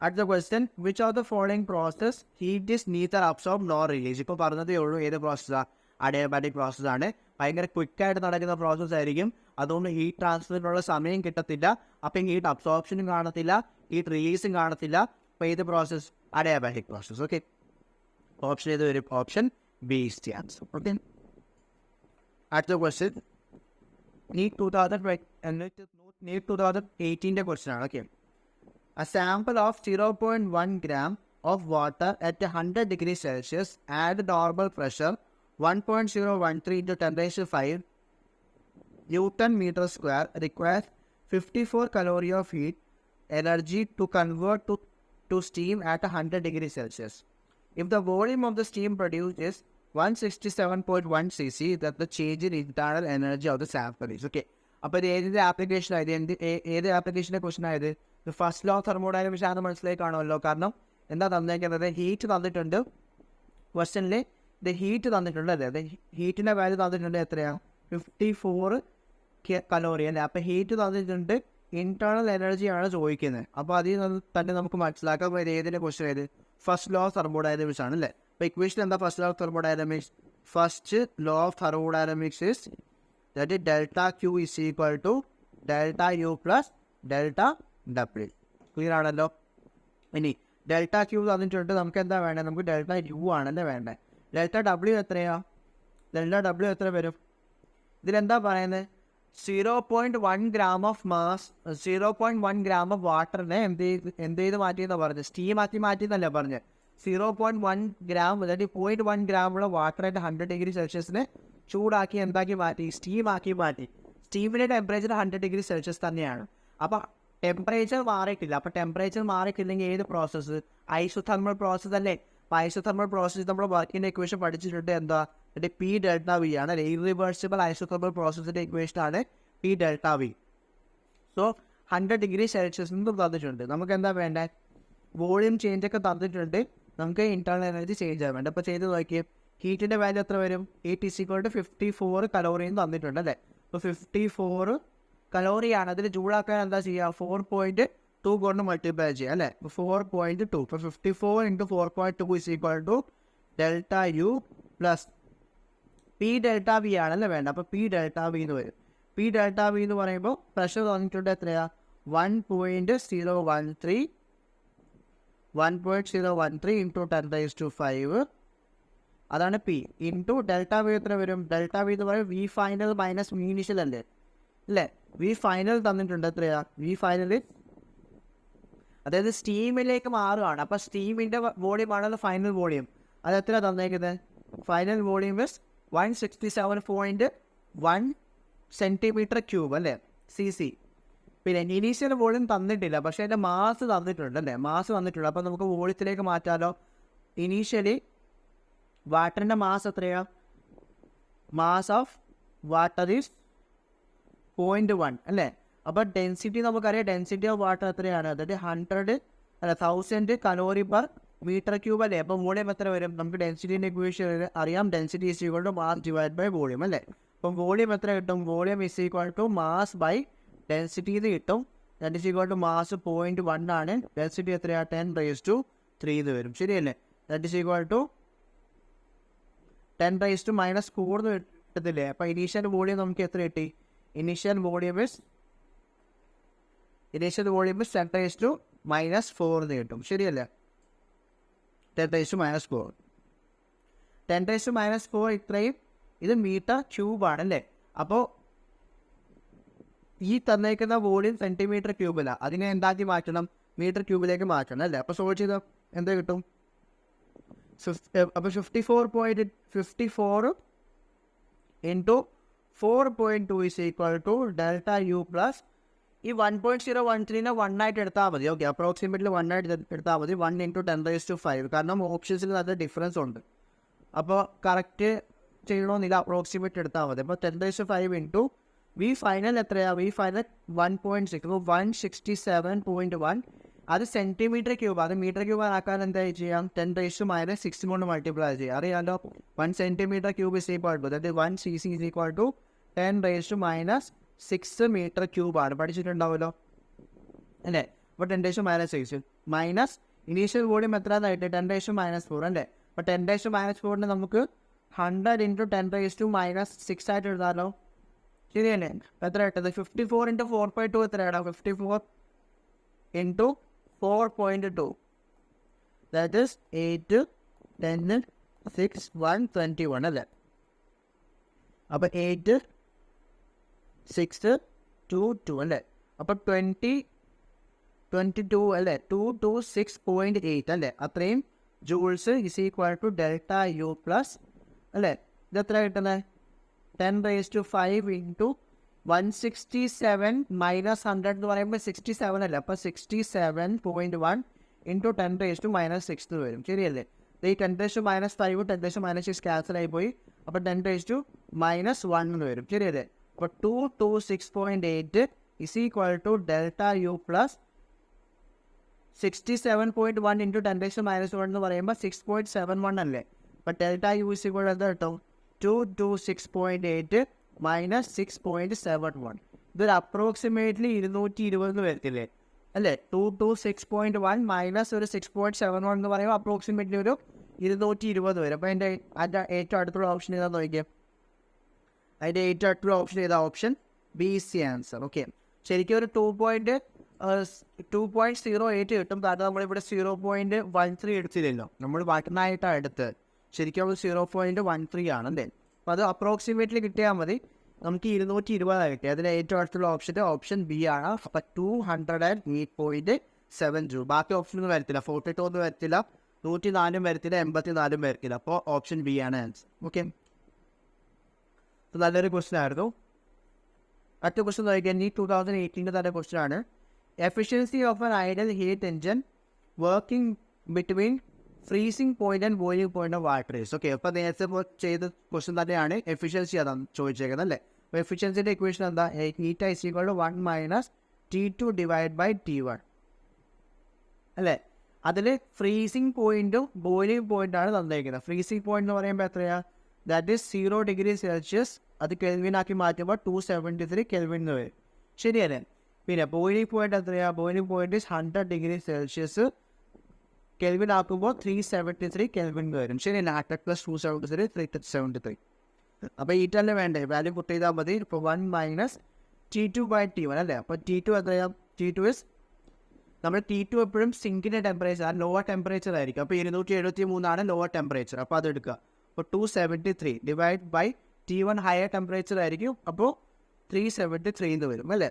അടുത്ത question, which of the following process heat is neither absorb nor release. ഇപ്പോൾ പറഞ്ഞതേ ഉള്ളൂ, ഏത് പ്രോസസ്സാണ്, അഡിയാബാറ്റിക് പ്രോസസ്സാണ്. ഭയങ്കര ക്വിക്കായിട്ട് നടക്കുന്ന പ്രോസസ്സ് ആയിരിക്കും. അതുകൊണ്ട് ഹീറ്റ് ട്രാൻസ്ഫറിനുള്ള സമയം കിട്ടത്തില്ല. അപ്പം ഹീറ്റ് അബ്സോർപ്ഷനും കാണത്തില്ല, ഹീറ്റ് റിലീസും കാണത്തില്ല. അപ്പോൾ ഏത് process, adiabatic process. Okay, option ഏത് വരും, option B is the answer. Okay, അടുത്ത ക്വസ്റ്റ്യൻ നീറ്റ് 2018 ക്വസ്റ്റ്യൻ ആണ്. Okay, a sample of 0.1 gram of water at 100 degrees Celsius at normal pressure 1.013 into 10⁵ Newton meter square requires 54 calorie of heat energy to convert to steam at 100 degrees Celsius. If the volume of the steam produced is 167.1 cc, that the change in internal energy of the sample is. Okay, അപ്പോൾ ഇത് ഏതിൻ്റെ application ആയത്, ഏത് ആപ്ലിക്കേഷൻ്റെ question ആയത്, ഇത് first law thermodynamics ആണെന്ന് മനസ്സിലായി കാണുമല്ലോ. കാരണം എന്താ തന്നേക്കുന്നത്, ഹീറ്റ് തന്നിട്ടുണ്ട് ക്വസ്റ്റനിൽ. ഇത് ഹീറ്റ് തന്നിട്ടുണ്ട് അല്ലേ, അത് ഹീറ്റിൻ്റെ വാല്യൂ തന്നിട്ടുണ്ട് എത്രയാണ്, 54 കലോറി അല്ലേ. അപ്പോൾ ഹീറ്റ് തന്നിട്ടുണ്ട്, ഇൻറ്റേർണൽ എനർജിയാണ് ചോദിക്കുന്നത്. അപ്പോൾ അതിൽ നിന്ന് തന്നെ നമുക്ക് മനസ്സിലാക്കാം ഇത് ഏതിൻ്റെ ക്വസ്റ്റൻ ആയത്, ഫസ്റ്റ് ലോ ഓഫ് തെർമോഡൈനാമിക്സ് ആണ് അല്ലേ. അപ്പോൾ ഇക്വേഷൻ എന്താ, first law of thermodynamics, first law of thermodynamics is that delta Q is equal to delta U plus delta W. Clear ആണല്ലോ. ഇനി ഡെൽറ്റ ക്യൂ തന്നിട്ടുണ്ട്, നമുക്ക് എന്താ വേണ്ടത്, നമുക്ക് ഡെൽറ്റ യു ആണല്ലേ വേണ്ടത്. ഡെൽറ്റ ഡബ്ല്യു എത്രയാണ്, ഡെൽറ്റ ഡബ്ല്യു എത്ര വരും, ഇതിലെന്താ പറയുന്നത്, 0.1 gram of mass, 0.1 gram of വാട്ടറിനെ എന്ത് ചെയ്ത് മാറ്റിയെന്നാണ് പറഞ്ഞത്, സ്റ്റീം ആക്കി മാറ്റിയെന്നല്ല പറഞ്ഞത്. 0.1 gram, അതായത് 0.1 gram ഉള്ള വാട്ടറായിട്ട് 100 ഡിഗ്രി സെൽഷ്യസിനെ ചൂടാക്കി എന്താക്കി മാറ്റി, സ്റ്റീം ആക്കി മാറ്റി. സ്റ്റീമിൻ്റെ ടെമ്പറേച്ചർ 100 ഡിഗ്രി സെൽഷ്യസ് തന്നെയാണ്. അപ്പോൾ ടെമ്പറേച്ചർ മാറിയിട്ടില്ല. അപ്പോൾ ടെമ്പറേച്ചർ മാറിയിട്ടില്ലെങ്കിൽ ഏത് പ്രോസസ്സ്, ഐസോതെർമൽ പ്രോസസ്സ് അല്ലേ. അപ്പോൾ ഐസോതെർമൽ പ്രോസസ്സ് നമ്മൾ വർക്കിൻ്റെ ഇക്വേഷൻ പഠിച്ചിട്ടുണ്ട്, എന്താ, അതിൻ്റെ പി ഡെൽറ്റ വി ആണ് അല്ലേ. ഇറിവേഴ്സിബിൾ ഐസോതെർമൽ പ്രോസസ്സിൻ്റെ ഇക്വേഷനാണ് P delta V. So 100 degree Celsius തന്നിട്ടുണ്ട്. നമുക്ക് എന്താ വേണ്ടത്, വോളിയം ചേഞ്ച് ഒക്കെ തന്നിട്ടുണ്ട്, നമുക്ക് ഇൻറ്റേർണൽ എനർജി ചേഞ്ച് ആകാൻ വേണ്ട. അപ്പോൾ ചെയ്ത് നോക്കിയേ, ഹീറ്റിൻ്റെ വാല്യൂ എത്ര വരും, ഹീറ്റ് ഈസ് ഈക്വൽ ടു 54 കലോറിയും തന്നിട്ടുണ്ട് അല്ലേ. അപ്പോൾ 54 കലോറിയാണ്. അതിൽ ചൂടാക്കാൻ എന്താ ചെയ്യുക, 4.2 കൊണ്ട് മൾട്ടിപ്ലൈ ചെയ്യുക അല്ലേ. 4.2, ഇപ്പോൾ 54 × 4.2 is equal to delta U plus P delta V ആണല്ലേ വേണ്ട. അപ്പോൾ പി ഡെൽറ്റ വി എന്ന് വരും. പി ഡെൽറ്റ വി എന്ന് പറയുമ്പോൾ പ്രഷർ തന്നിട്ടുണ്ട് എത്രയാണ്, 1.013 × 10⁵. അതാണ് പി ഇൻറ്റു ഡെൽറ്റ വി എത്ര വരും, ഡെൽറ്റ വി എന്ന് പറയുമ്പോൾ V final minus V initial അല്ലേ. വി ഫൈനൽ തന്നിട്ടുണ്ട് എത്രയാണ്, വി ഫൈനൽ അതായത് സ്റ്റീമിലേക്ക് മാറുകയാണ്. അപ്പോൾ സ്റ്റീമിൻ്റെ വോളിയം ആണല്ലോ ഫൈനൽ വോളിയം. അത് എത്ര തന്നേക്കുന്നത്, ഫൈനൽ വോളിയം ഇസ് 167.1 cm³ അല്ലേ, CC. പിന്നെ ഇനീഷ്യൽ വോളിയം തന്നിട്ടില്ല, പക്ഷേ അതിൻ്റെ മാസ് തന്നിട്ടുണ്ട് അല്ലേ, മാസ് തന്നിട്ടുണ്ട്. അപ്പോൾ നമുക്ക് വോളിയത്തിലേക്ക് മാറ്റാലോ. ഇനീഷ്യലി വാട്ടറിൻ്റെ മാസ് എത്രയാണ്, മാസ് ഓഫ് വാട്ടർ ഈസ് 0.1 അല്ലേ. അപ്പോൾ ഡെൻസിറ്റി നമുക്കറിയാം, ഡെൻസിറ്റി ഓഫ് വാട്ടർ എത്രയാണ്, അതായത് 1000 കലോറി പെർ മീറ്റർ ക്യൂബ് അല്ലേ. അപ്പോൾ വോളിയം എത്ര വരും? നമുക്ക് ഡെൻസിറ്റീൻ്റെ ഇക്വേഷൻ അറിയാം. Density is equal to mass divide by volume അല്ലേ. അപ്പം വോളിയം എത്ര കിട്ടും? Volume is equal to mass by density എന്ന് കിട്ടും. That is equal to mass 0.1 ആണ്. ഡെൻസിറ്റി എത്രയാണ്? 10⁻³ എന്ന് വരും. ശരിയല്ലേ? ദാറ്റ് ഈസ് ഈക്വൽ ടു 10⁻⁻4 എന്ന് കിട്ടത്തില്ലേ. അപ്പോൾ ഇനീഷ്യൽ വോളിയം നമുക്ക് എത്ര കിട്ടി? ഇനീഷ്യൽ വോളിയം ഇസ് 10⁻⁻4 എന്ന് കിട്ടും. ശരിയല്ലേ? 10⁻⁻4 10⁻⁻4 ഇത്രയും. ഇത് മീറ്റർ ക്യൂബാണ് അല്ലേ. അപ്പോൾ ഈ തന്നേക്കുന്ന വോളിയം സെൻറ്റിമീറ്റർ ക്യൂബില്ല, അതിനെ എന്താക്കി മാറ്റണം? മീറ്റർ ക്യൂബിലേക്ക് മാറ്റണം അല്ലേ. അപ്പോൾ സോൾവ് ചെയ്താൽ എന്താ കിട്ടും? അപ്പോൾ 54 into 4.2 is equal to ΔU plus ഈ 1.013നെ 1 ആയിട്ട് എടുത്താൽ മതി. ഓക്കെ, അപ്രോക്സിമേറ്റ്ലി 1 ആയിട്ട് എടുത്താൽ മതി. 1 × 10⁵, കാരണം ഓപ്ഷൻസിൽ നല്ല ഡിഫറൻസ് ഉണ്ട്. അപ്പോൾ കറക്റ്റ് ചെയ്യണമെന്നില്ല, അപ്രോക്സിമേറ്റ് എടുത്താൽ മതി. അപ്പോൾ 10⁵ ഇൻറ്റു വി ഫൈനൽ എത്രയാണ്? വി ഫൈനൽ 1.6, അപ്പോൾ 167.1. അത് സെൻറ്റിമീറ്റർ ക്യൂബ്. അത് മീറ്റർ ക്യൂബ് ആക്കാൻ എന്താ ചെയ്യാം? 10⁻⁻6 കൊണ്ട് മൾട്ടിപ്ലൈ ചെയ്യാം. അറിയാമല്ലോ, 1 centimetre cube is equal to, അതായത് 1 cc is equal to 10⁻⁻6 metre ക്യൂബാണ്. പഠിച്ചിട്ടുണ്ടാവുമല്ലോ അല്ലേ. അപ്പോൾ 10⁻⁻6 മൈനസ് ഇനീഷ്യൽ വോളിയം എത്രയായിട്ട്? 10⁻⁻4 അല്ലേ. അപ്പോൾ 10⁻⁻4ന് നമുക്ക് 100 × 10⁻⁻6 ആയിട്ട് എഴുതാമല്ലോ. ശരിയല്ലേ? അപ്പോൾ എത്ര കിട്ടുന്നത്? 54 × 4.2 എത്രയാണ്? 54 × 4.2, ദാറ്റ് ഈസ് 8, 10, 6, 1, 21 അല്ലേ. അപ്പോൾ 8, 6, 2, 2 അല്ലേ. അപ്പോൾ 22 അല്ലേ. 226.8 അല്ലേ. അത്രയും joules is equal to ΔU plus അല്ലേ. ഇതെത്ര കിട്ടുന്നത്? 10⁵ ഇൻറ്റു 167 മൈനസ് 100 എന്ന് പറയുമ്പോൾ 67 അല്ലേ. അപ്പോൾ 67.1 ഇൻറ്റു 10⁻⁻6 എന്ന് വരും. ശരിയല്ലേ? ഈ 10⁻⁻5 10⁻⁻6 ക്യാൻസൽ ആയി പോയി. അപ്പോൾ 10⁻⁻1 എന്ന് വരും. ശരിയല്ലേ? അപ്പോൾ 226.8 is equal to ΔU plus 67.1 into 10⁻⁻1 എന്ന് പറയുമ്പോൾ 6.71 അല്ലേ. അപ്പോൾ ΔU ഇസ് ഈക്വൽ എന്താ കിട്ടും? 226.8 മൈനസ് 6.71. ഇതൊരു അപ്രോക്സിമേറ്റ്ലി 220 വരത്തില്ലേ അല്ലേ. 226.1 മൈനസ് ഒരു 6.71 എന്ന് പറയുമ്പോൾ അപ്രോക്സിമേറ്റ്ലി ഒരു 220 വരും. അപ്പോൾ അതിൻ്റെ ഏറ്റവും അടുത്തുള്ള ഓപ്ഷൻ ഏതാണെന്ന് നോക്കിയാൽ, അതിൻ്റെ ഏറ്റവും അടുത്തുള്ള ഓപ്ഷൻ ഏതാ? Option B is the answer. Okay, ശരിക്കും ഒരു 2.08 കിട്ടും. കാരണം നമ്മളിവിടെ 0.13 എടുത്തില്ലല്ലോ, നമ്മൾ വട്ടനായിട്ടാണ് എടുത്തത്. ശരിക്കും അത് 0.13 ആണ് അല്ലേ. അപ്പോൾ അത് അപ്രോക്സിമേറ്റ്ലി കിട്ടിയാൽ മതി. നമുക്ക് 220 കിട്ടി. അതിന് ഏറ്റവും അടുത്തുള്ള ഓപ്ഷൻ ബി ആണ്. അപ്പോൾ 208.7 ജൂൾ. ബാക്കി ഓപ്ഷനൊന്നും വരത്തില്ല. 42 ഒന്നും വരത്തില്ല, 104 വരത്തില്ല, 84 വരത്തില്ല. അപ്പോൾ ഓപ്ഷൻ ബി ആണ് ആൻസർ. ഓക്കെ, നല്ലൊരു ക്വസ്റ്റ്യൻ ആയിരുന്നു. അടുത്ത ക്വസ്റ്റ്യൻ നോക്കിയാൽ 2018 തന്നെ ക്വസ്റ്റ്യൻ ആണ്. Efficiency of an ideal heat engine working between freezing point and boiling point of water is. Okay, അപ്പോൾ നേരത്തെ ചെയ്ത ക്വസ്റ്റ്യൻ തന്നെയാണ്. എഫിഷ്യൻസി അതാണ് ചോദിച്ചേക്കുന്നത് അല്ലേ. അപ്പോൾ എഫിഷ്യൻസിൻ്റെ ഇക്വേഷൻ എന്താ? Eta is equal to 1 minus T2 divide by T1 അല്ലേ. അതിൽ ഫ്രീസിംഗ് പോയിന്റും ബോയിലിംഗ് പോയിന്റാണ് തന്നിരിക്കുന്നത്. ഫ്രീസിംഗ് പോയിന്റ് എന്ന് പറയുമ്പോൾ എത്രയാണ്? That is 0°C. അത് കെൽവിനാക്കി മാറ്റുമ്പോൾ 273 കെൽവിൻ എന്ന് വരും. ശരിയല്ലേ? പിന്നെ ബോയിലിംഗ് പോയിന്റ് എത്രയാണ്? Boiling point is 100°C. Kelvin ആക്കുമ്പോൾ 373 കെൽവിൻ വരും. ശരിയല്ല? 100 + 273 373. അപ്പോൾ ഈറ്റല്ലേ വേണ്ടേ? വാല്യൂ പുട്ട് ചെയ്താൽ മതി. ഇപ്പോൾ 1 മൈനസ് T2 ബൈ T1 അല്ലേ. അപ്പോൾ T2 എത്രയാണ്? T2 ഇസ്, നമ്മൾ T2 എപ്പോഴും സിങ്കിൻ്റെ ടെമ്പറേച്ചർ ലോവർ ടെമ്പറേച്ചർ ആയിരിക്കും. അപ്പോൾ 273 ലോവർ ടെമ്പറേച്ചർ. അപ്പോൾ അത് എടുക്കുക. അപ്പോൾ 273 divide by T1 higher temperature ആയിരിക്കും. അപ്പോൾ 373 എന്ന് വരും അല്ലേ.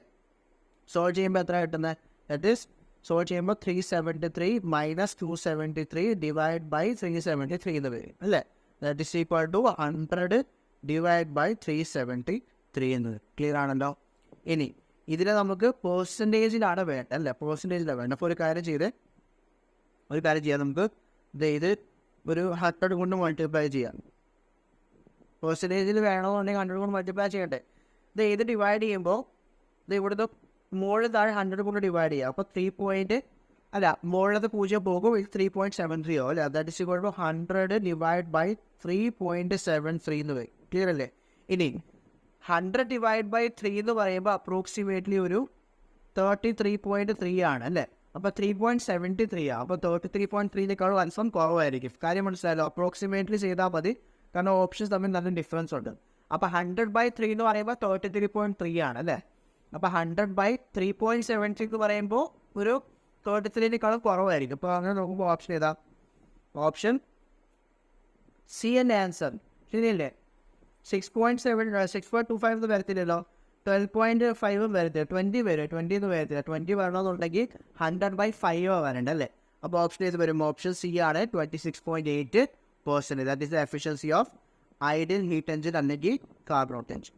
സോൾവ് ചെയ്യുമ്പോൾ എത്ര കിട്ടുന്നത്? ദാറ്റ് ഈസ് സോൾവ് ചെയ്യുമ്പോൾ 373 മൈനസ് 273 ഡിവൈഡ് ബൈ 373 എന്ന് വരും അല്ലേ. That is equal to 100 divide by 373 എന്ന് വരും. ക്ലിയർ ആണല്ലോ. ഇനി ഇതിനെ നമുക്ക് പെർസെൻറ്റേജിലാണ് വേണ്ട അല്ലേ. പെർസെൻറ്റേജിലാണ് വേണ്ട. അപ്പോൾ ഒരു കാര്യം ചെയ്യാം. നമുക്ക് ഇത് ഒരു 100 കൊണ്ട് മൾട്ടിപ്ലൈ ചെയ്യാം. പെർസെൻറ്റേജിൽ വേണമെന്നുണ്ടെങ്കിൽ 100 കൊണ്ട് മൾട്ടിപ്ലൈ ചെയ്യണ്ടേ. ഇത് ഡിവൈഡ് ചെയ്യുമ്പോൾ ഇവിടുത്തെ മുകളിൽ താഴെ 100 കൊണ്ട് ഡിവൈഡ് ചെയ്യുക. അപ്പോൾ 3.1 അല്ല മുകളിലത്തെ 0 പോകും, ഇത് 3.73 ആവും അല്ലേ. That is equal to 100 divide by 3.73 എന്ന് വരും. ക്ലിയർ അല്ലേ? ഇനി 100 ഡിവൈഡ് ബൈ 3 എന്ന് പറയുമ്പോൾ അപ്രോക്സിമേറ്റ്ലി ഒരു 33.3 ആണ് അല്ലേ. അപ്പോൾ 3.73 ആണ്. അപ്പോൾ 33.3-നെക്കാളും അല്പം കുറവായിരിക്കും. കാര്യം മനസ്സിലായല്ലോ, അപ്രോക്സിമേറ്റ്ലി ചെയ്താൽ മതി, കാരണം ഓപ്ഷൻസ് തമ്മിൽ നല്ല ഡിഫറൻസ് ഉണ്ട്. അപ്പോൾ 100/3 എന്ന് പറയുമ്പോൾ 33.3 ആണ് അല്ലേ. അപ്പോൾ 100/3.73 എന്ന് പറയുമ്പോൾ ഒരു 33-നെക്കാളും കുറവായിരിക്കും. അപ്പോൾ അങ്ങനെ നോക്കുമ്പോൾ ഓപ്ഷൻ ഏതാ? ഓപ്ഷൻ സി എൻ്റെ ആൻസർ. ശരിയല്ലേ? 6.25 എന്ന് വരത്തില്ലല്ലോ, 12.5 വരത്തില്ല, 20 വരും. 20 എന്ന് വരത്തില്ല. 20 വരണമെന്നുണ്ടെങ്കിൽ 100/5 വരണ്ട അല്ലേ. അപ്പോൾ ഓപ്ഷൻ ഏത് വരും? ഓപ്ഷൻ സി ആണ്, 26.8%. That is the efficiency of ideal heat engine അല്ലെങ്കിൽ കാർബൺ എഞ്ചിൻ.